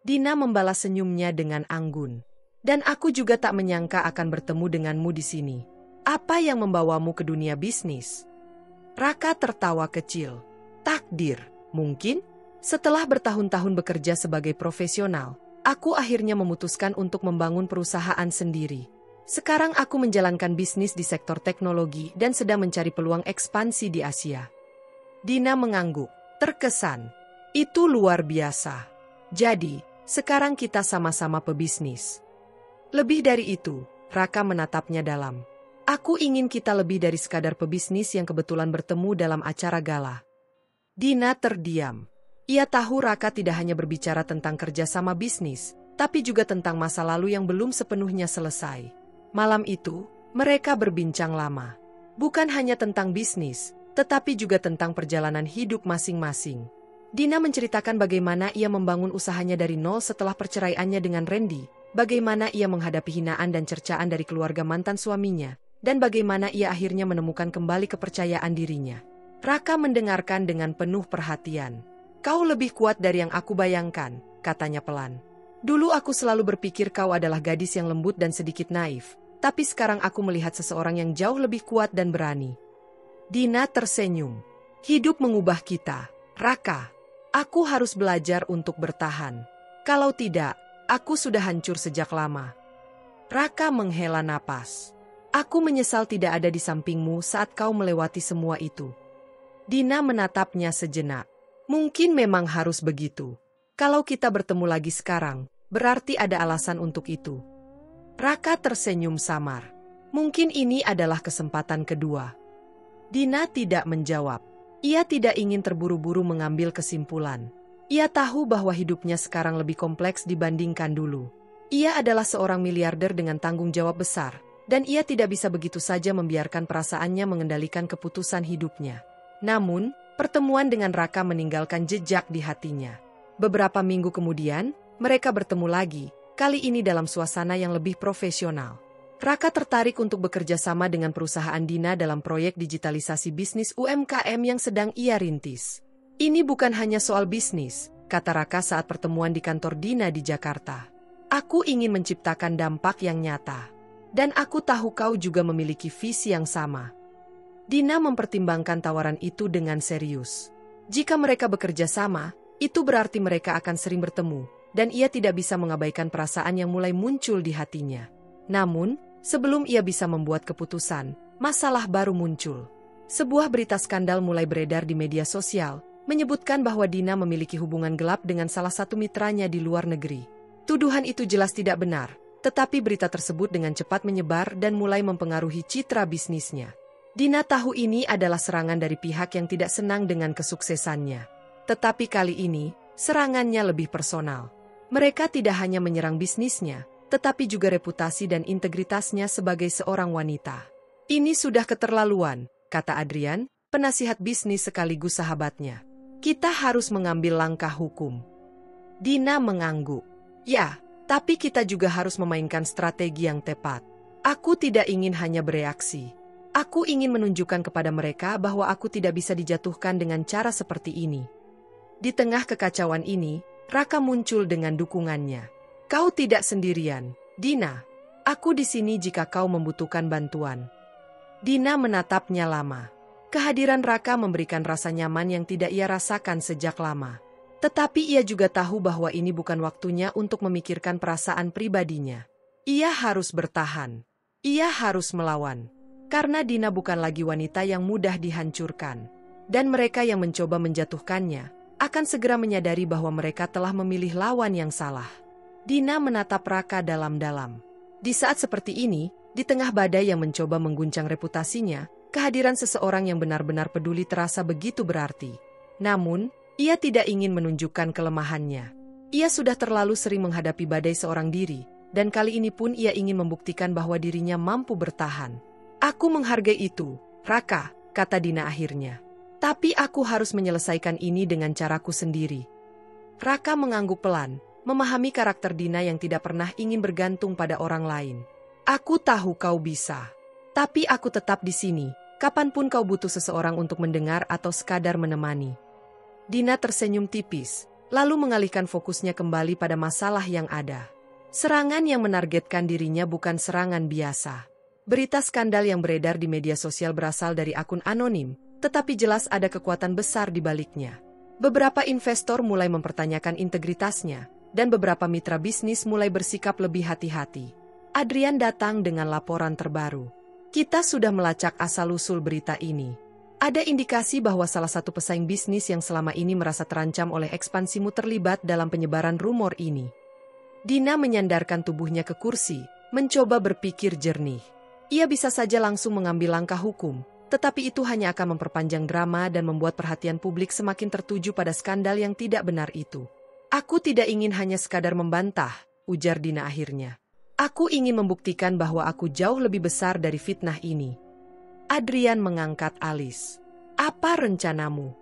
Dina membalas senyumnya dengan anggun. Dan aku juga tak menyangka akan bertemu denganmu di sini. Apa yang membawamu ke dunia bisnis? Raka tertawa kecil. Takdir, mungkin? Setelah bertahun-tahun bekerja sebagai profesional, aku akhirnya memutuskan untuk membangun perusahaan sendiri. Sekarang aku menjalankan bisnis di sektor teknologi dan sedang mencari peluang ekspansi di Asia. Dina mengangguk, terkesan. Itu luar biasa. Jadi, sekarang kita sama-sama pebisnis. Lebih dari itu, Raka menatapnya dalam. Aku ingin kita lebih dari sekadar pebisnis yang kebetulan bertemu dalam acara gala. Dina terdiam. Ia tahu Raka tidak hanya berbicara tentang kerjasama bisnis, tapi juga tentang masa lalu yang belum sepenuhnya selesai. Malam itu, mereka berbincang lama. Bukan hanya tentang bisnis, tetapi juga tentang perjalanan hidup masing-masing. Dina menceritakan bagaimana ia membangun usahanya dari nol setelah perceraiannya dengan Randy, bagaimana ia menghadapi hinaan dan cercaan dari keluarga mantan suaminya, dan bagaimana ia akhirnya menemukan kembali kepercayaan dirinya. Raka mendengarkan dengan penuh perhatian. Kau lebih kuat dari yang aku bayangkan, katanya pelan. Dulu aku selalu berpikir kau adalah gadis yang lembut dan sedikit naif, tapi sekarang aku melihat seseorang yang jauh lebih kuat dan berani. Dina tersenyum. Hidup mengubah kita, Raka. Aku harus belajar untuk bertahan. Kalau tidak, aku sudah hancur sejak lama. Raka menghela napas. Aku menyesal tidak ada di sampingmu saat kau melewati semua itu. Dina menatapnya sejenak. Mungkin memang harus begitu. Kalau kita bertemu lagi sekarang, berarti ada alasan untuk itu. Raka tersenyum samar. Mungkin ini adalah kesempatan kedua. Dina tidak menjawab. Ia tidak ingin terburu-buru mengambil kesimpulan. Ia tahu bahwa hidupnya sekarang lebih kompleks dibandingkan dulu. Ia adalah seorang miliarder dengan tanggung jawab besar, dan ia tidak bisa begitu saja membiarkan perasaannya mengendalikan keputusan hidupnya. Namun, pertemuan dengan Raka meninggalkan jejak di hatinya. Beberapa minggu kemudian, mereka bertemu lagi, kali ini dalam suasana yang lebih profesional. Raka tertarik untuk bekerja sama dengan perusahaan Dina dalam proyek digitalisasi bisnis UMKM yang sedang ia rintis. Ini bukan hanya soal bisnis, kata Raka saat pertemuan di kantor Dina di Jakarta. Aku ingin menciptakan dampak yang nyata. Dan aku tahu kau juga memiliki visi yang sama. Dina mempertimbangkan tawaran itu dengan serius. Jika mereka bekerja sama, itu berarti mereka akan sering bertemu, dan ia tidak bisa mengabaikan perasaan yang mulai muncul di hatinya. Namun, sebelum ia bisa membuat keputusan, masalah baru muncul. Sebuah berita skandal mulai beredar di media sosial, menyebutkan bahwa Dina memiliki hubungan gelap dengan salah satu mitranya di luar negeri. Tuduhan itu jelas tidak benar. Tetapi berita tersebut dengan cepat menyebar dan mulai mempengaruhi citra bisnisnya. Dina tahu ini adalah serangan dari pihak yang tidak senang dengan kesuksesannya. Tetapi kali ini, serangannya lebih personal. Mereka tidak hanya menyerang bisnisnya, tetapi juga reputasi dan integritasnya sebagai seorang wanita. Ini sudah keterlaluan, kata Adrian, penasihat bisnis sekaligus sahabatnya. Kita harus mengambil langkah hukum. Dina mengangguk. Ya. Tapi kita juga harus memainkan strategi yang tepat. Aku tidak ingin hanya bereaksi. Aku ingin menunjukkan kepada mereka bahwa aku tidak bisa dijatuhkan dengan cara seperti ini. Di tengah kekacauan ini, Raka muncul dengan dukungannya. Kau tidak sendirian, Dina. Aku di sini jika kau membutuhkan bantuan. Dina menatapnya lama. Kehadiran Raka memberikan rasa nyaman yang tidak ia rasakan sejak lama. Tetapi ia juga tahu bahwa ini bukan waktunya untuk memikirkan perasaan pribadinya. Ia harus bertahan. Ia harus melawan. Karena Dina bukan lagi wanita yang mudah dihancurkan. Dan mereka yang mencoba menjatuhkannya akan segera menyadari bahwa mereka telah memilih lawan yang salah. Dina menatap Raka dalam-dalam. Di saat seperti ini, di tengah badai yang mencoba mengguncang reputasinya, kehadiran seseorang yang benar-benar peduli terasa begitu berarti. Namun, ia tidak ingin menunjukkan kelemahannya. Ia sudah terlalu sering menghadapi badai seorang diri, dan kali ini pun ia ingin membuktikan bahwa dirinya mampu bertahan. Aku menghargai itu, Raka, kata Dina akhirnya. Tapi aku harus menyelesaikan ini dengan caraku sendiri. Raka mengangguk pelan, memahami karakter Dina yang tidak pernah ingin bergantung pada orang lain. Aku tahu kau bisa. Tapi aku tetap di sini, kapanpun kau butuh seseorang untuk mendengar atau sekadar menemani. Dina tersenyum tipis, lalu mengalihkan fokusnya kembali pada masalah yang ada. Serangan yang menargetkan dirinya bukan serangan biasa. Berita skandal yang beredar di media sosial berasal dari akun anonim, tetapi jelas ada kekuatan besar di baliknya. Beberapa investor mulai mempertanyakan integritasnya, dan beberapa mitra bisnis mulai bersikap lebih hati-hati. Adrian datang dengan laporan terbaru. Kita sudah melacak asal-usul berita ini. Ada indikasi bahwa salah satu pesaing bisnis yang selama ini merasa terancam oleh ekspansimu terlibat dalam penyebaran rumor ini. Dina menyandarkan tubuhnya ke kursi, mencoba berpikir jernih. Ia bisa saja langsung mengambil langkah hukum, tetapi itu hanya akan memperpanjang drama dan membuat perhatian publik semakin tertuju pada skandal yang tidak benar itu. Aku tidak ingin hanya sekadar membantah, ujar Dina akhirnya. Aku ingin membuktikan bahwa aku jauh lebih besar dari fitnah ini. Adrian mengangkat alis. Apa rencanamu?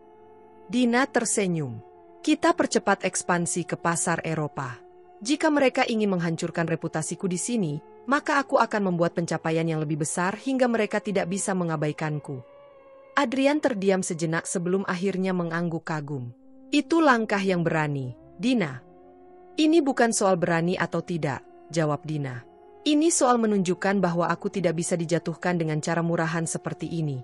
Dina tersenyum. Kita percepat ekspansi ke pasar Eropa. Jika mereka ingin menghancurkan reputasiku di sini, maka aku akan membuat pencapaian yang lebih besar hingga mereka tidak bisa mengabaikanku. Adrian terdiam sejenak sebelum akhirnya mengangguk kagum. Itu langkah yang berani, Dina. Ini bukan soal berani atau tidak, jawab Dina. Ini soal menunjukkan bahwa aku tidak bisa dijatuhkan dengan cara murahan seperti ini.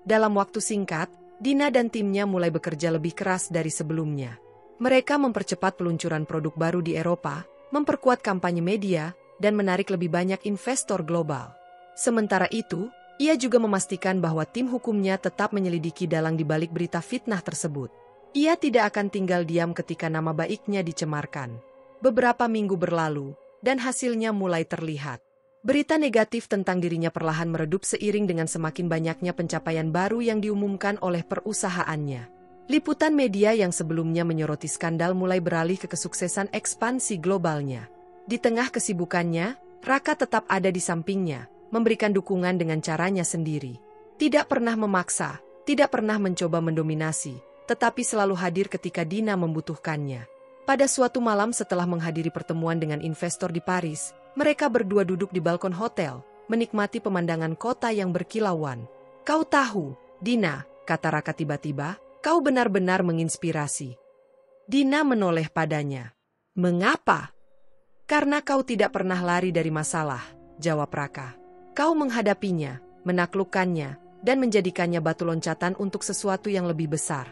Dalam waktu singkat, Dina dan timnya mulai bekerja lebih keras dari sebelumnya. Mereka mempercepat peluncuran produk baru di Eropa, memperkuat kampanye media, dan menarik lebih banyak investor global. Sementara itu, ia juga memastikan bahwa tim hukumnya tetap menyelidiki dalang di balik berita fitnah tersebut. Ia tidak akan tinggal diam ketika nama baiknya dicemarkan. Beberapa minggu berlalu, dan hasilnya mulai terlihat. Berita negatif tentang dirinya perlahan meredup seiring dengan semakin banyaknya pencapaian baru yang diumumkan oleh perusahaannya. Liputan media yang sebelumnya menyoroti skandal mulai beralih ke kesuksesan ekspansi globalnya. Di tengah kesibukannya, Raka tetap ada di sampingnya, memberikan dukungan dengan caranya sendiri. Tidak pernah memaksa, tidak pernah mencoba mendominasi, tetapi selalu hadir ketika Dina membutuhkannya. Pada suatu malam setelah menghadiri pertemuan dengan investor di Paris, mereka berdua duduk di balkon hotel, menikmati pemandangan kota yang berkilauan. Kau tahu, Dina, kata Raka tiba-tiba, kau benar-benar menginspirasi. Dina menoleh padanya. Mengapa? Karena kau tidak pernah lari dari masalah, jawab Raka. Kau menghadapinya, menaklukkannya, dan menjadikannya batu loncatan untuk sesuatu yang lebih besar.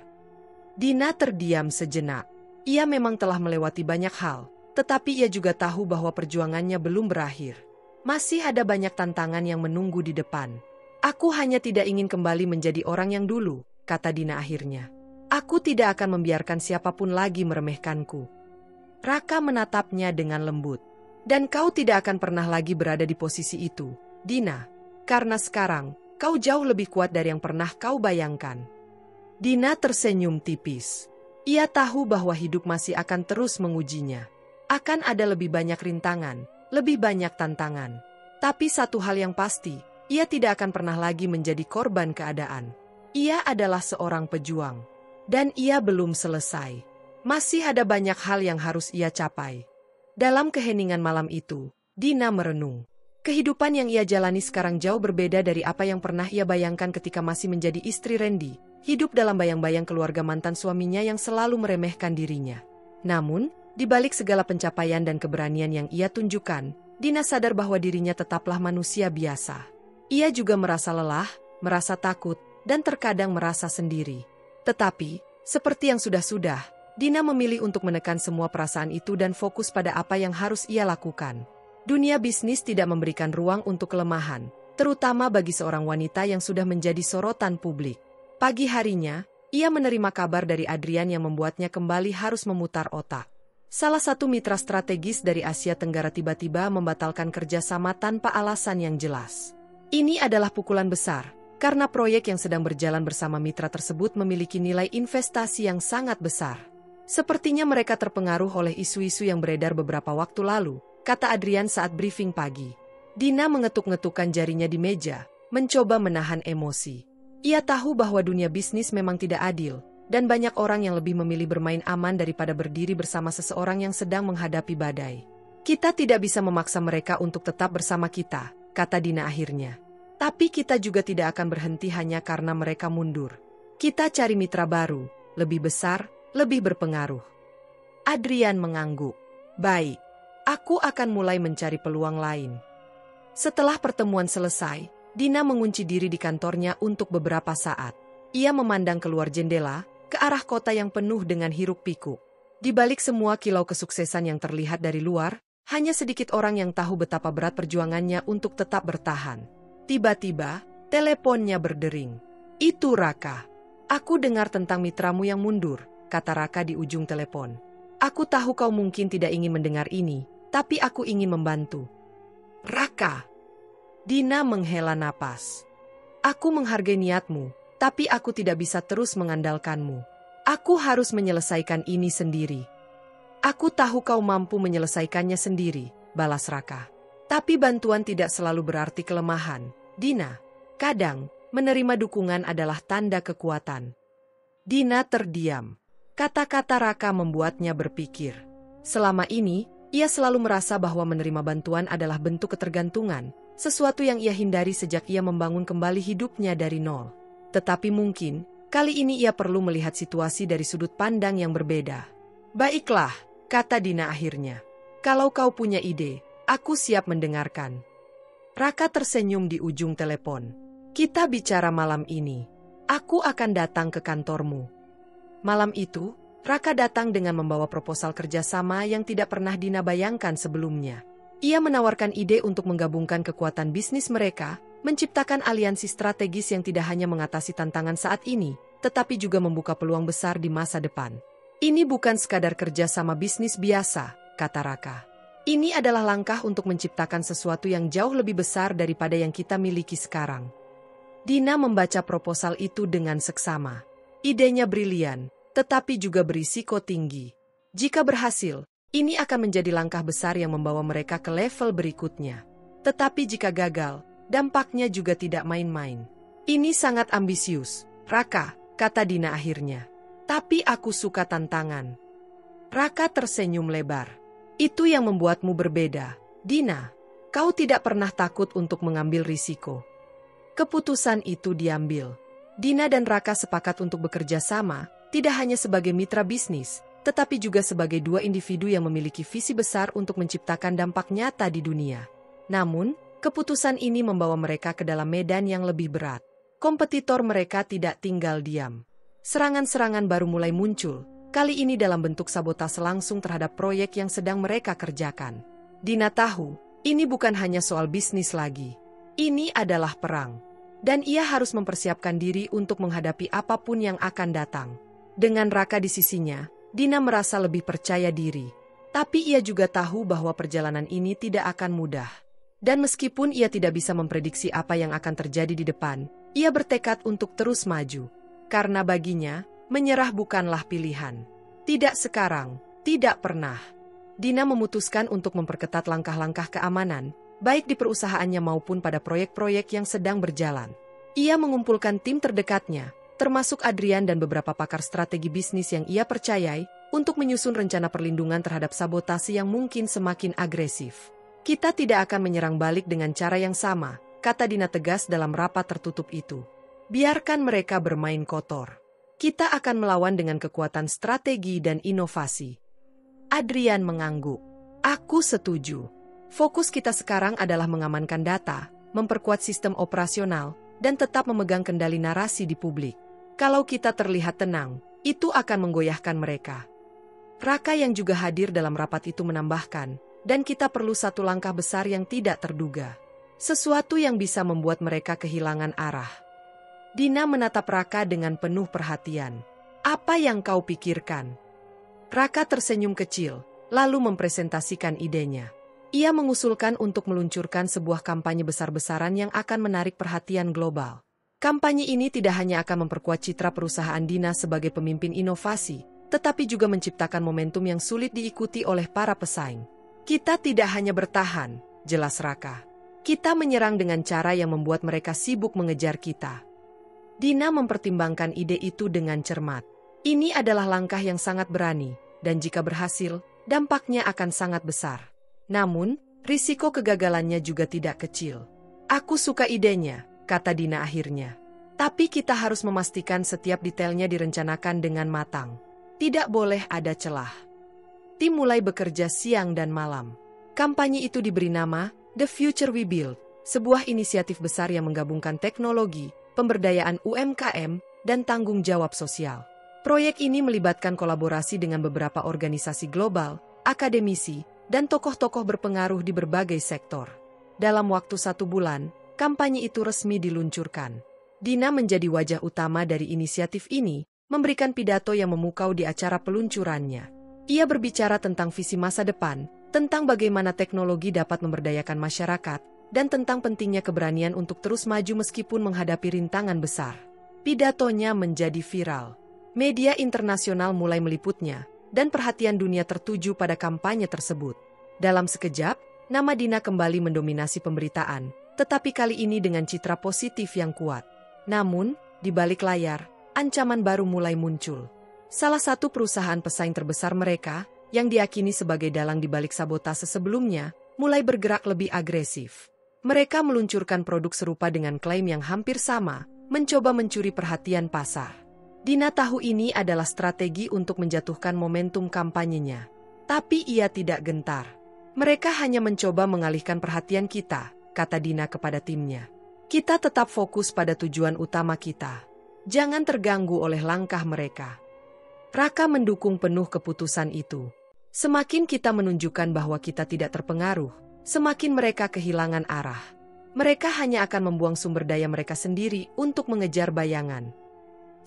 Dina terdiam sejenak. Ia memang telah melewati banyak hal, tetapi ia juga tahu bahwa perjuangannya belum berakhir. Masih ada banyak tantangan yang menunggu di depan. Aku hanya tidak ingin kembali menjadi orang yang dulu, kata Dina akhirnya. Aku tidak akan membiarkan siapapun lagi meremehkanku. Raka menatapnya dengan lembut. Dan kau tidak akan pernah lagi berada di posisi itu, Dina. Karena sekarang, kau jauh lebih kuat dari yang pernah kau bayangkan. Dina tersenyum tipis. Ia tahu bahwa hidup masih akan terus mengujinya. Akan ada lebih banyak rintangan, lebih banyak tantangan. Tapi satu hal yang pasti, ia tidak akan pernah lagi menjadi korban keadaan. Ia adalah seorang pejuang. Dan ia belum selesai. Masih ada banyak hal yang harus ia capai. Dalam keheningan malam itu, Dina merenung. Kehidupan yang ia jalani sekarang jauh berbeda dari apa yang pernah ia bayangkan ketika masih menjadi istri Randy. Hidup dalam bayang-bayang keluarga mantan suaminya yang selalu meremehkan dirinya. Namun, di balik segala pencapaian dan keberanian yang ia tunjukkan, Dina sadar bahwa dirinya tetaplah manusia biasa. Ia juga merasa lelah, merasa takut, dan terkadang merasa sendiri. Tetapi, seperti yang sudah-sudah, Dina memilih untuk menekan semua perasaan itu dan fokus pada apa yang harus ia lakukan. Dunia bisnis tidak memberikan ruang untuk kelemahan, terutama bagi seorang wanita yang sudah menjadi sorotan publik. Pagi harinya, ia menerima kabar dari Adrian yang membuatnya kembali harus memutar otak. Salah satu mitra strategis dari Asia Tenggara tiba-tiba membatalkan kerjasama tanpa alasan yang jelas. Ini adalah pukulan besar, karena proyek yang sedang berjalan bersama mitra tersebut memiliki nilai investasi yang sangat besar. Sepertinya mereka terpengaruh oleh isu-isu yang beredar beberapa waktu lalu, kata Adrian saat briefing pagi. Dina mengetuk-ngetukkan jarinya di meja, mencoba menahan emosi. Ia tahu bahwa dunia bisnis memang tidak adil, dan banyak orang yang lebih memilih bermain aman daripada berdiri bersama seseorang yang sedang menghadapi badai. Kita tidak bisa memaksa mereka untuk tetap bersama kita, kata Dina akhirnya. Tapi kita juga tidak akan berhenti hanya karena mereka mundur. Kita cari mitra baru, lebih besar, lebih berpengaruh. Adrian mengangguk. Baik, aku akan mulai mencari peluang lain. Setelah pertemuan selesai, Dina mengunci diri di kantornya untuk beberapa saat. Ia memandang keluar jendela, ke arah kota yang penuh dengan hiruk-pikuk. Di balik semua kilau kesuksesan yang terlihat dari luar, Hanya sedikit orang yang tahu betapa berat perjuangannya untuk tetap bertahan. Tiba-tiba, teleponnya berdering. Itu Raka. Aku dengar tentang mitramu yang mundur, kata Raka di ujung telepon. Aku tahu kau mungkin tidak ingin mendengar ini, tapi aku ingin membantu. Raka. Dina menghela napas. Aku menghargai niatmu, tapi aku tidak bisa terus mengandalkanmu. Aku harus menyelesaikan ini sendiri. Aku tahu kau mampu menyelesaikannya sendiri, balas Raka. Tapi bantuan tidak selalu berarti kelemahan, Dina. Kadang, menerima dukungan adalah tanda kekuatan. Dina terdiam. Kata-kata Raka membuatnya berpikir. Selama ini, ia selalu merasa bahwa menerima bantuan adalah bentuk ketergantungan, sesuatu yang ia hindari sejak ia membangun kembali hidupnya dari nol. Tetapi mungkin, kali ini ia perlu melihat situasi dari sudut pandang yang berbeda. Baiklah, kata Dina akhirnya. Kalau kau punya ide, aku siap mendengarkan. Raka tersenyum di ujung telepon. Kita bicara malam ini. Aku akan datang ke kantormu. Malam itu, Raka datang dengan membawa proposal kerjasama yang tidak pernah Dina bayangkan sebelumnya. Ia menawarkan ide untuk menggabungkan kekuatan bisnis mereka, menciptakan aliansi strategis yang tidak hanya mengatasi tantangan saat ini, tetapi juga membuka peluang besar di masa depan. Ini bukan sekadar kerja sama bisnis biasa, kata Raka. Ini adalah langkah untuk menciptakan sesuatu yang jauh lebih besar daripada yang kita miliki sekarang. Dina membaca proposal itu dengan seksama. Idenya brilian, tetapi juga berisiko tinggi. Jika berhasil, ini akan menjadi langkah besar yang membawa mereka ke level berikutnya. Tetapi jika gagal, dampaknya juga tidak main-main. Ini sangat ambisius, Raka, kata Dina akhirnya. Tapi aku suka tantangan. Raka tersenyum lebar. Itu yang membuatmu berbeda, Dina. Kau tidak pernah takut untuk mengambil risiko. Keputusan itu diambil. Dina dan Raka sepakat untuk bekerja sama, tidak hanya sebagai mitra bisnis, tetapi juga sebagai dua individu yang memiliki visi besar untuk menciptakan dampak nyata di dunia. Namun, keputusan ini membawa mereka ke dalam medan yang lebih berat. Kompetitor mereka tidak tinggal diam. Serangan-serangan baru mulai muncul, kali ini dalam bentuk sabotase langsung terhadap proyek yang sedang mereka kerjakan. Dina tahu, ini bukan hanya soal bisnis lagi. Ini adalah perang. Dan ia harus mempersiapkan diri untuk menghadapi apapun yang akan datang. Dengan Raka di sisinya, Dina merasa lebih percaya diri. Tapi ia juga tahu bahwa perjalanan ini tidak akan mudah. Dan meskipun ia tidak bisa memprediksi apa yang akan terjadi di depan, ia bertekad untuk terus maju. Karena baginya, menyerah bukanlah pilihan. Tidak sekarang, tidak pernah. Dina memutuskan untuk memperketat langkah-langkah keamanan, baik di perusahaannya maupun pada proyek-proyek yang sedang berjalan. Ia mengumpulkan tim terdekatnya, termasuk Adrian dan beberapa pakar strategi bisnis yang ia percayai, untuk menyusun rencana perlindungan terhadap sabotase yang mungkin semakin agresif. Kita tidak akan menyerang balik dengan cara yang sama, kata Dina tegas dalam rapat tertutup itu. Biarkan mereka bermain kotor. Kita akan melawan dengan kekuatan strategi dan inovasi. Adrian mengangguk. Aku setuju. Fokus kita sekarang adalah mengamankan data, memperkuat sistem operasional, dan tetap memegang kendali narasi di publik. Kalau kita terlihat tenang, itu akan menggoyahkan mereka. Raka yang juga hadir dalam rapat itu menambahkan, dan kita perlu satu langkah besar yang tidak terduga. Sesuatu yang bisa membuat mereka kehilangan arah. Dina menatap Raka dengan penuh perhatian. Apa yang kau pikirkan? Raka tersenyum kecil, lalu mempresentasikan idenya. Ia mengusulkan untuk meluncurkan sebuah kampanye besar-besaran yang akan menarik perhatian global. Kampanye ini tidak hanya akan memperkuat citra perusahaan Dina sebagai pemimpin inovasi, tetapi juga menciptakan momentum yang sulit diikuti oleh para pesaing. Kita tidak hanya bertahan, jelas Raka. Kita menyerang dengan cara yang membuat mereka sibuk mengejar kita. Dina mempertimbangkan ide itu dengan cermat. Ini adalah langkah yang sangat berani, dan jika berhasil, dampaknya akan sangat besar. Namun, risiko kegagalannya juga tidak kecil. Aku suka idenya, kata Dina akhirnya. Tapi kita harus memastikan setiap detailnya direncanakan dengan matang. Tidak boleh ada celah. Tim mulai bekerja siang dan malam. Kampanye itu diberi nama The Future We Build, sebuah inisiatif besar yang menggabungkan teknologi, pemberdayaan UMKM, dan tanggung jawab sosial. Proyek ini melibatkan kolaborasi dengan beberapa organisasi global, akademisi, dan tokoh-tokoh berpengaruh di berbagai sektor. Dalam waktu 1 bulan, kampanye itu resmi diluncurkan. Dina menjadi wajah utama dari inisiatif ini, memberikan pidato yang memukau di acara peluncurannya. Ia berbicara tentang visi masa depan, tentang bagaimana teknologi dapat memberdayakan masyarakat, dan tentang pentingnya keberanian untuk terus maju meskipun menghadapi rintangan besar. Pidatonya menjadi viral. Media internasional mulai meliputnya, dan perhatian dunia tertuju pada kampanye tersebut. Dalam sekejap, nama Dina kembali mendominasi pemberitaan, tetapi kali ini dengan citra positif yang kuat. Namun, di balik layar, ancaman baru mulai muncul. Salah satu perusahaan pesaing terbesar mereka, yang diakini sebagai dalang di balik sabotase sebelumnya, mulai bergerak lebih agresif. Mereka meluncurkan produk serupa dengan klaim yang hampir sama, mencoba mencuri perhatian pasar. Dina tahu ini adalah strategi untuk menjatuhkan momentum kampanyenya. Tapi ia tidak gentar. Mereka hanya mencoba mengalihkan perhatian kita, kata Dina kepada timnya. Kita tetap fokus pada tujuan utama kita. Jangan terganggu oleh langkah mereka. Raka mendukung penuh keputusan itu. Semakin kita menunjukkan bahwa kita tidak terpengaruh, semakin mereka kehilangan arah. Mereka hanya akan membuang sumber daya mereka sendiri untuk mengejar bayangan.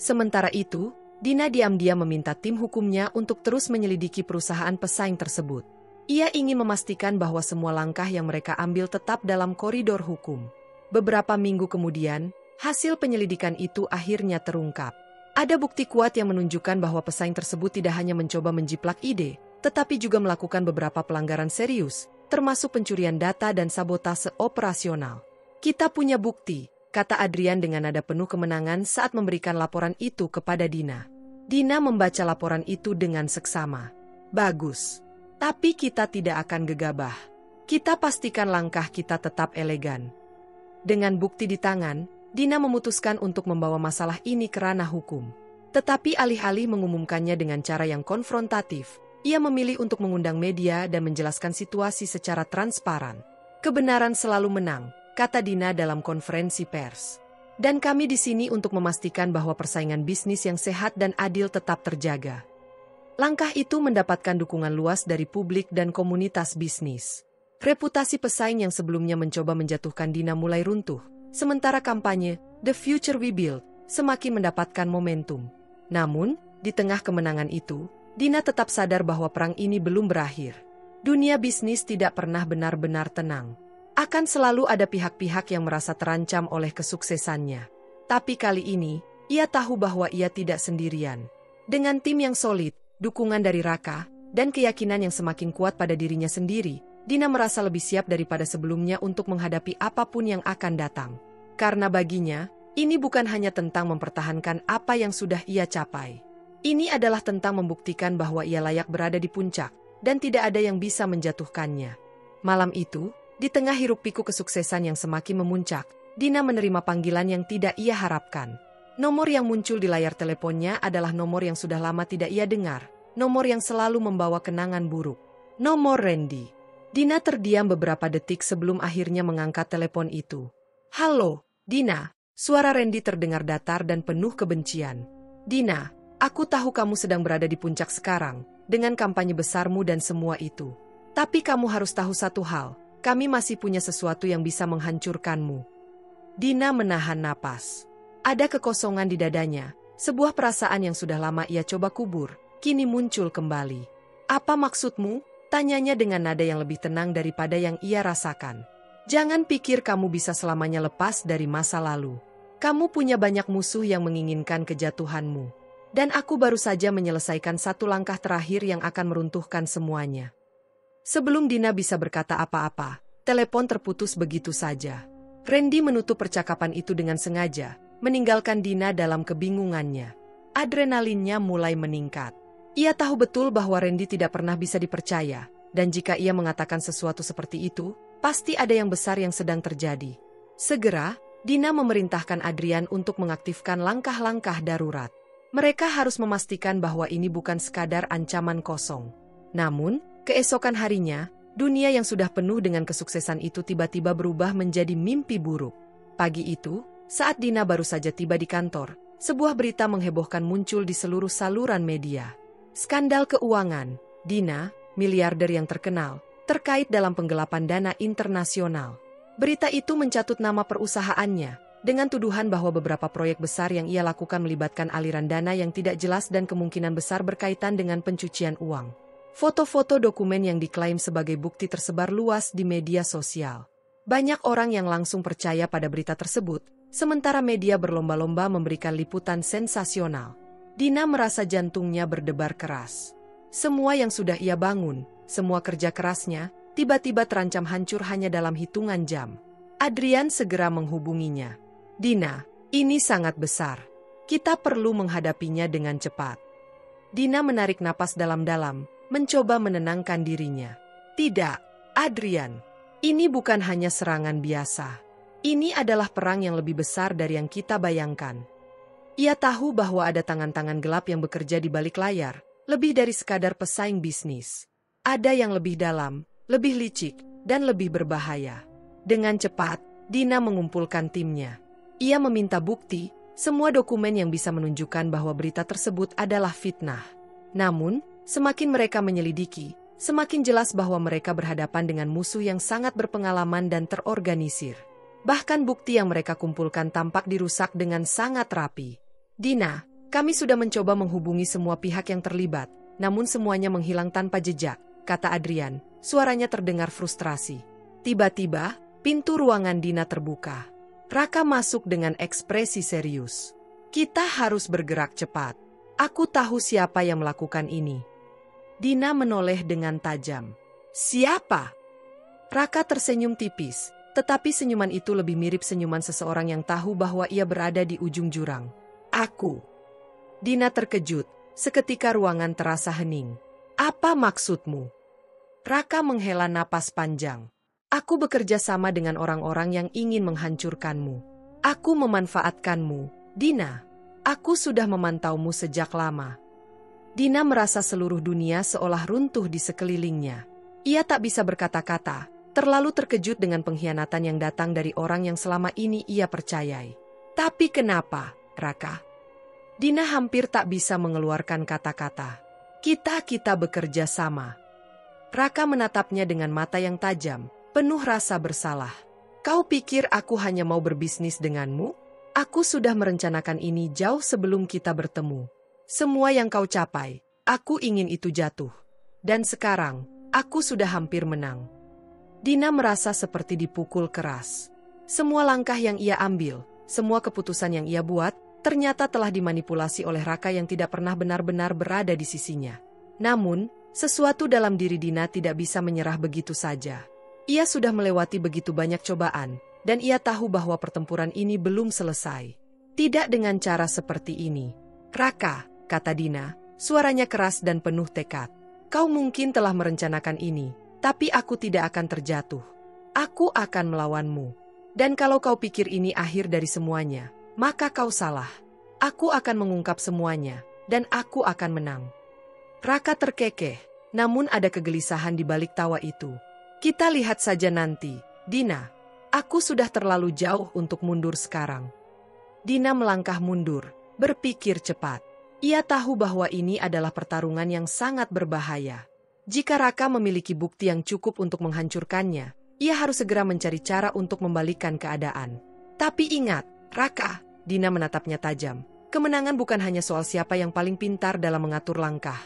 Sementara itu, Dina diam-diam meminta tim hukumnya untuk terus menyelidiki perusahaan pesaing tersebut. Ia ingin memastikan bahwa semua langkah yang mereka ambil tetap dalam koridor hukum. Beberapa minggu kemudian, hasil penyelidikan itu akhirnya terungkap. Ada bukti kuat yang menunjukkan bahwa pesaing tersebut tidak hanya mencoba menjiplak ide, tetapi juga melakukan beberapa pelanggaran serius, termasuk pencurian data dan sabotase operasional. Kita punya bukti, kata Adrian dengan nada penuh kemenangan saat memberikan laporan itu kepada Dina. Dina membaca laporan itu dengan seksama. Bagus. Tapi kita tidak akan gegabah. Kita pastikan langkah kita tetap elegan. Dengan bukti di tangan, Dina memutuskan untuk membawa masalah ini ke ranah hukum. Tetapi alih-alih mengumumkannya dengan cara yang konfrontatif, ia memilih untuk mengundang media dan menjelaskan situasi secara transparan. Kebenaran selalu menang, kata Dina dalam konferensi pers. Dan kami di sini untuk memastikan bahwa persaingan bisnis yang sehat dan adil tetap terjaga. Langkah itu mendapatkan dukungan luas dari publik dan komunitas bisnis. Reputasi pesaing yang sebelumnya mencoba menjatuhkan Dina mulai runtuh. Sementara kampanye, The Future We Build, semakin mendapatkan momentum. Namun, di tengah kemenangan itu, Dina tetap sadar bahwa perang ini belum berakhir. Dunia bisnis tidak pernah benar-benar tenang. Akan selalu ada pihak-pihak yang merasa terancam oleh kesuksesannya. Tapi kali ini, ia tahu bahwa ia tidak sendirian. Dengan tim yang solid, dukungan dari Raka, dan keyakinan yang semakin kuat pada dirinya sendiri, Dina merasa lebih siap daripada sebelumnya untuk menghadapi apapun yang akan datang. Karena baginya, ini bukan hanya tentang mempertahankan apa yang sudah ia capai. Ini adalah tentang membuktikan bahwa ia layak berada di puncak, dan tidak ada yang bisa menjatuhkannya. Malam itu, di tengah hiruk-pikuk kesuksesan yang semakin memuncak, Dina menerima panggilan yang tidak ia harapkan. Nomor yang muncul di layar teleponnya adalah nomor yang sudah lama tidak ia dengar, nomor yang selalu membawa kenangan buruk. Nomor Randy. Dina terdiam beberapa detik sebelum akhirnya mengangkat telepon itu. Halo, Dina. Suara Randy terdengar datar dan penuh kebencian. Dina, aku tahu kamu sedang berada di puncak sekarang, dengan kampanye besarmu dan semua itu. Tapi kamu harus tahu satu hal, kami masih punya sesuatu yang bisa menghancurkanmu. Dina menahan napas. Ada kekosongan di dadanya, sebuah perasaan yang sudah lama ia coba kubur, kini muncul kembali. Apa maksudmu? Tanyanya dengan nada yang lebih tenang daripada yang ia rasakan. Jangan pikir kamu bisa selamanya lepas dari masa lalu. Kamu punya banyak musuh yang menginginkan kejatuhanmu. Dan aku baru saja menyelesaikan satu langkah terakhir yang akan meruntuhkan semuanya. Sebelum Dina bisa berkata apa-apa, telepon terputus begitu saja. Randy menutup percakapan itu dengan sengaja, meninggalkan Dina dalam kebingungannya. Adrenalinnya mulai meningkat. Ia tahu betul bahwa Randy tidak pernah bisa dipercaya, dan jika ia mengatakan sesuatu seperti itu, pasti ada yang besar yang sedang terjadi. Segera, Dina memerintahkan Adrian untuk mengaktifkan langkah-langkah darurat. Mereka harus memastikan bahwa ini bukan sekadar ancaman kosong. Namun, keesokan harinya, dunia yang sudah penuh dengan kesuksesan itu tiba-tiba berubah menjadi mimpi buruk. Pagi itu, saat Dina baru saja tiba di kantor, sebuah berita menghebohkan muncul di seluruh saluran media. Skandal keuangan. Dina, miliarder yang terkenal, terkait dalam penggelapan dana internasional. Berita itu mencatut nama perusahaannya, dengan tuduhan bahwa beberapa proyek besar yang ia lakukan melibatkan aliran dana yang tidak jelas dan kemungkinan besar berkaitan dengan pencucian uang. Foto-foto dokumen yang diklaim sebagai bukti tersebar luas di media sosial. Banyak orang yang langsung percaya pada berita tersebut, sementara media berlomba-lomba memberikan liputan sensasional. Dina merasa jantungnya berdebar keras. Semua yang sudah ia bangun, semua kerja kerasnya, tiba-tiba terancam hancur hanya dalam hitungan jam. Adrian segera menghubunginya. Dina, ini sangat besar. Kita perlu menghadapinya dengan cepat. Dina menarik napas dalam-dalam, mencoba menenangkan dirinya. Tidak, Adrian. Ini bukan hanya serangan biasa. Ini adalah perang yang lebih besar dari yang kita bayangkan. Ia tahu bahwa ada tangan-tangan gelap yang bekerja di balik layar, lebih dari sekadar pesaing bisnis. Ada yang lebih dalam, lebih licik, dan lebih berbahaya. Dengan cepat, Dina mengumpulkan timnya. Ia meminta bukti, semua dokumen yang bisa menunjukkan bahwa berita tersebut adalah fitnah. Namun, semakin mereka menyelidiki, semakin jelas bahwa mereka berhadapan dengan musuh yang sangat berpengalaman dan terorganisir. Bahkan bukti yang mereka kumpulkan tampak dirusak dengan sangat rapi. Dina, kami sudah mencoba menghubungi semua pihak yang terlibat, namun semuanya menghilang tanpa jejak, kata Adrian, suaranya terdengar frustrasi. Tiba-tiba, pintu ruangan Dina terbuka. Raka masuk dengan ekspresi serius. Kita harus bergerak cepat. Aku tahu siapa yang melakukan ini. Dina menoleh dengan tajam. Siapa? Raka tersenyum tipis, tetapi senyuman itu lebih mirip senyuman seseorang yang tahu bahwa ia berada di ujung jurang. Aku. Dina terkejut, seketika ruangan terasa hening. Apa maksudmu? Raka menghela napas panjang. Aku bekerja sama dengan orang-orang yang ingin menghancurkanmu. Aku memanfaatkanmu, Dina. Aku sudah memantaumu sejak lama. Dina merasa seluruh dunia seolah runtuh di sekelilingnya. Ia tak bisa berkata-kata, terlalu terkejut dengan pengkhianatan yang datang dari orang yang selama ini ia percayai. Tapi kenapa, Raka? Dina hampir tak bisa mengeluarkan kata-kata. Kita bekerja sama. Raka menatapnya dengan mata yang tajam, penuh rasa bersalah. Kau pikir aku hanya mau berbisnis denganmu? Aku sudah merencanakan ini jauh sebelum kita bertemu. Semua yang kau capai, aku ingin itu jatuh. Dan sekarang, aku sudah hampir menang. Dina merasa seperti dipukul keras. Semua langkah yang ia ambil, semua keputusan yang ia buat, ternyata telah dimanipulasi oleh Raka yang tidak pernah benar-benar berada di sisinya. Namun, sesuatu dalam diri Dina tidak bisa menyerah begitu saja. Ia sudah melewati begitu banyak cobaan, dan ia tahu bahwa pertempuran ini belum selesai. Tidak dengan cara seperti ini. Raka, kata Dina, suaranya keras dan penuh tekad. Kau mungkin telah merencanakan ini, tapi aku tidak akan terjatuh. Aku akan melawanmu. Dan kalau kau pikir ini akhir dari semuanya, maka kau salah. Aku akan mengungkap semuanya, dan aku akan menang. Raka terkekeh, namun ada kegelisahan di balik tawa itu. Kita lihat saja nanti, Dina. Aku sudah terlalu jauh untuk mundur sekarang. Dina melangkah mundur, berpikir cepat. Ia tahu bahwa ini adalah pertarungan yang sangat berbahaya. Jika Raka memiliki bukti yang cukup untuk menghancurkannya, ia harus segera mencari cara untuk membalikkan keadaan. Tapi ingat, Raka, Dina menatapnya tajam. Kemenangan bukan hanya soal siapa yang paling pintar dalam mengatur langkah,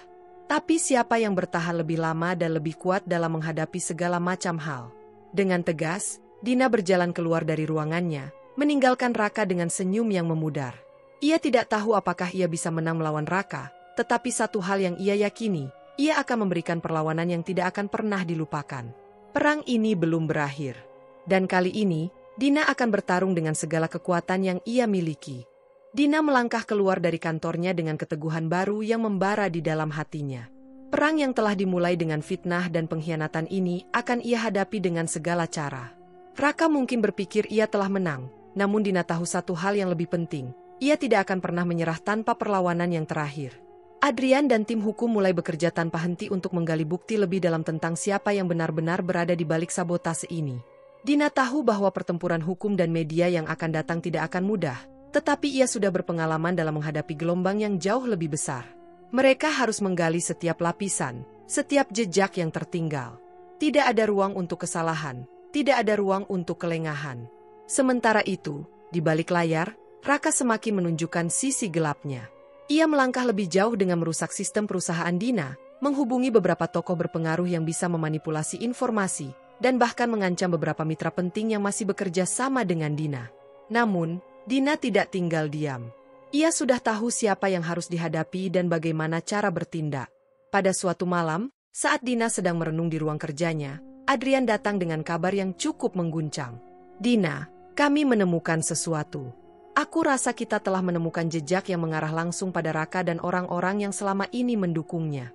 tapi siapa yang bertahan lebih lama dan lebih kuat dalam menghadapi segala macam hal. Dengan tegas, Dina berjalan keluar dari ruangannya, meninggalkan Raka dengan senyum yang memudar. Ia tidak tahu apakah ia bisa menang melawan Raka, tetapi satu hal yang ia yakini, ia akan memberikan perlawanan yang tidak akan pernah dilupakan. Perang ini belum berakhir. Dan kali ini, Dina akan bertarung dengan segala kekuatan yang ia miliki. Dina melangkah keluar dari kantornya dengan keteguhan baru yang membara di dalam hatinya. Perang yang telah dimulai dengan fitnah dan pengkhianatan ini akan ia hadapi dengan segala cara. Raka mungkin berpikir ia telah menang, namun Dina tahu satu hal yang lebih penting. Ia tidak akan pernah menyerah tanpa perlawanan yang terakhir. Adrian dan tim hukum mulai bekerja tanpa henti untuk menggali bukti lebih dalam tentang siapa yang benar-benar berada di balik sabotase ini. Dina tahu bahwa pertempuran hukum dan media yang akan datang tidak akan mudah, tetapi ia sudah berpengalaman dalam menghadapi gelombang yang jauh lebih besar. Mereka harus menggali setiap lapisan, setiap jejak yang tertinggal. Tidak ada ruang untuk kesalahan, tidak ada ruang untuk kelengahan. Sementara itu, di balik layar, Raka semakin menunjukkan sisi gelapnya. Ia melangkah lebih jauh dengan merusak sistem perusahaan Dina, menghubungi beberapa tokoh berpengaruh yang bisa memanipulasi informasi, dan bahkan mengancam beberapa mitra penting yang masih bekerja sama dengan Dina. Namun, Dina tidak tinggal diam. Ia sudah tahu siapa yang harus dihadapi dan bagaimana cara bertindak. Pada suatu malam, saat Dina sedang merenung di ruang kerjanya, Adrian datang dengan kabar yang cukup mengguncang. "Dina, kami menemukan sesuatu. Aku rasa kita telah menemukan jejak yang mengarah langsung pada Raka dan orang-orang yang selama ini mendukungnya."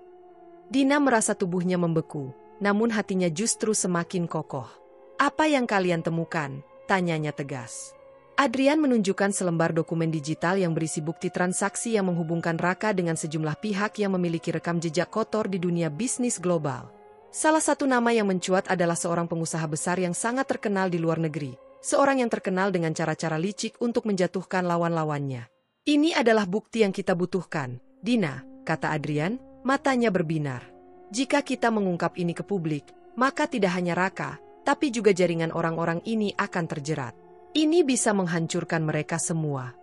Dina merasa tubuhnya membeku, namun hatinya justru semakin kokoh. "Apa yang kalian temukan?" tanyanya tegas. Adrian menunjukkan selembar dokumen digital yang berisi bukti transaksi yang menghubungkan Raka dengan sejumlah pihak yang memiliki rekam jejak kotor di dunia bisnis global. Salah satu nama yang mencuat adalah seorang pengusaha besar yang sangat terkenal di luar negeri, seorang yang terkenal dengan cara-cara licik untuk menjatuhkan lawan-lawannya. "Ini adalah bukti yang kita butuhkan, Dina," kata Adrian, matanya berbinar. "Jika kita mengungkap ini ke publik, maka tidak hanya Raka, tapi juga jaringan orang-orang ini akan terjerat. Ini bisa menghancurkan mereka semua."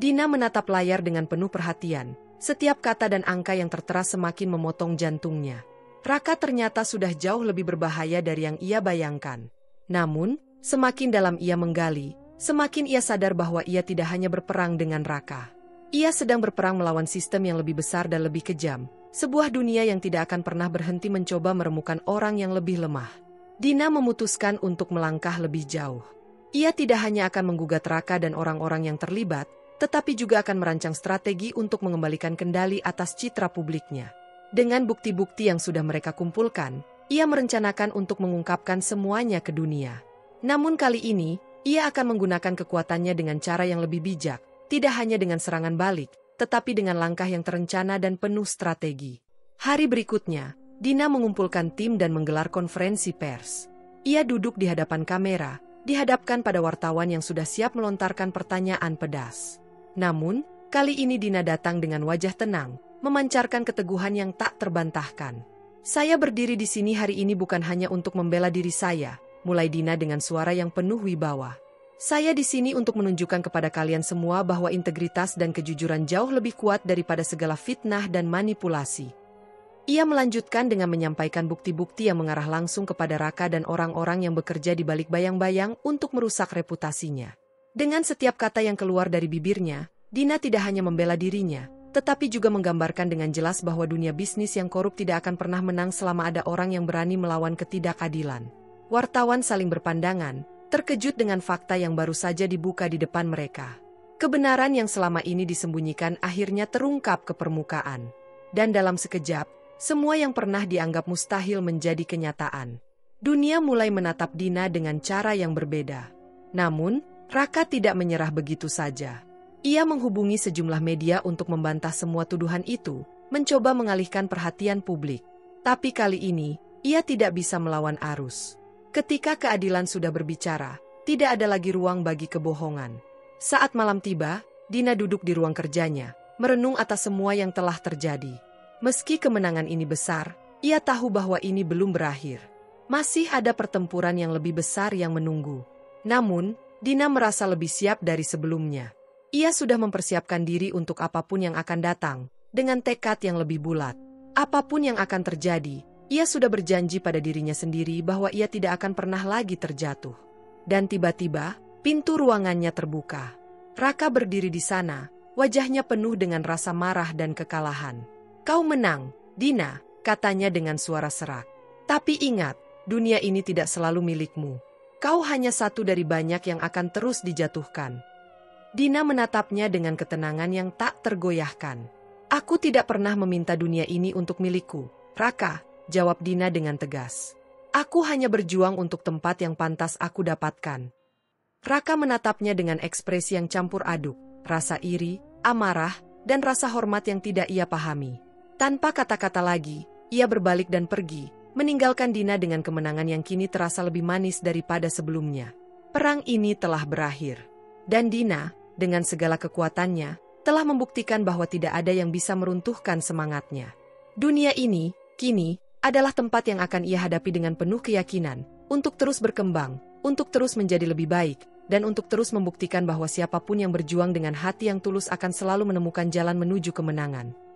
Dina menatap layar dengan penuh perhatian. Setiap kata dan angka yang tertera semakin memotong jantungnya. Raka ternyata sudah jauh lebih berbahaya dari yang ia bayangkan. Namun, semakin dalam ia menggali, semakin ia sadar bahwa ia tidak hanya berperang dengan Raka. Ia sedang berperang melawan sistem yang lebih besar dan lebih kejam, sebuah dunia yang tidak akan pernah berhenti mencoba meremukan orang yang lebih lemah. Dina memutuskan untuk melangkah lebih jauh. Ia tidak hanya akan menggugat Raka dan orang-orang yang terlibat, tetapi juga akan merancang strategi untuk mengembalikan kendali atas citra publiknya. Dengan bukti-bukti yang sudah mereka kumpulkan, ia merencanakan untuk mengungkapkan semuanya ke dunia. Namun kali ini, ia akan menggunakan kekuatannya dengan cara yang lebih bijak, tidak hanya dengan serangan balik, tetapi dengan langkah yang terencana dan penuh strategi. Hari berikutnya, Dina mengumpulkan tim dan menggelar konferensi pers. Ia duduk di hadapan kamera, dihadapkan pada wartawan yang sudah siap melontarkan pertanyaan pedas. Namun, kali ini Dina datang dengan wajah tenang, memancarkan keteguhan yang tak terbantahkan. "Saya berdiri di sini hari ini bukan hanya untuk membela diri saya," mulai Dina dengan suara yang penuh wibawa. "Saya di sini untuk menunjukkan kepada kalian semua bahwa integritas dan kejujuran jauh lebih kuat daripada segala fitnah dan manipulasi." Ia melanjutkan dengan menyampaikan bukti-bukti yang mengarah langsung kepada Raka dan orang-orang yang bekerja di balik bayang-bayang untuk merusak reputasinya. Dengan setiap kata yang keluar dari bibirnya, Dina tidak hanya membela dirinya, tetapi juga menggambarkan dengan jelas bahwa dunia bisnis yang korup tidak akan pernah menang selama ada orang yang berani melawan ketidakadilan. Wartawan saling berpandangan, terkejut dengan fakta yang baru saja dibuka di depan mereka. Kebenaran yang selama ini disembunyikan akhirnya terungkap ke permukaan. Dan dalam sekejap, semua yang pernah dianggap mustahil menjadi kenyataan. Dunia mulai menatap Dina dengan cara yang berbeda. Namun, Raka tidak menyerah begitu saja. Ia menghubungi sejumlah media untuk membantah semua tuduhan itu, mencoba mengalihkan perhatian publik. Tapi kali ini, ia tidak bisa melawan arus. Ketika keadilan sudah berbicara, tidak ada lagi ruang bagi kebohongan. Saat malam tiba, Dina duduk di ruang kerjanya, merenung atas semua yang telah terjadi. Meski kemenangan ini besar, ia tahu bahwa ini belum berakhir. Masih ada pertempuran yang lebih besar yang menunggu. Namun, Dina merasa lebih siap dari sebelumnya. Ia sudah mempersiapkan diri untuk apapun yang akan datang, dengan tekad yang lebih bulat. Apapun yang akan terjadi, ia sudah berjanji pada dirinya sendiri bahwa ia tidak akan pernah lagi terjatuh. Dan tiba-tiba, pintu ruangannya terbuka. Raka berdiri di sana, wajahnya penuh dengan rasa marah dan kekalahan. "Kau menang, Dina," katanya dengan suara serak. "Tapi ingat, dunia ini tidak selalu milikmu. Kau hanya satu dari banyak yang akan terus dijatuhkan." Dina menatapnya dengan ketenangan yang tak tergoyahkan. "Aku tidak pernah meminta dunia ini untuk milikku, Raka," jawab Dina dengan tegas. "Aku hanya berjuang untuk tempat yang pantas aku dapatkan." Raka menatapnya dengan ekspresi yang campur aduk, rasa iri, amarah, dan rasa hormat yang tidak ia pahami. Tanpa kata-kata lagi, ia berbalik dan pergi, meninggalkan Dina dengan kemenangan yang kini terasa lebih manis daripada sebelumnya. Perang ini telah berakhir. Dan Dina, dengan segala kekuatannya, telah membuktikan bahwa tidak ada yang bisa meruntuhkan semangatnya. Dunia ini, kini, adalah tempat yang akan ia hadapi dengan penuh keyakinan, untuk terus berkembang, untuk terus menjadi lebih baik, dan untuk terus membuktikan bahwa siapapun yang berjuang dengan hati yang tulus akan selalu menemukan jalan menuju kemenangan.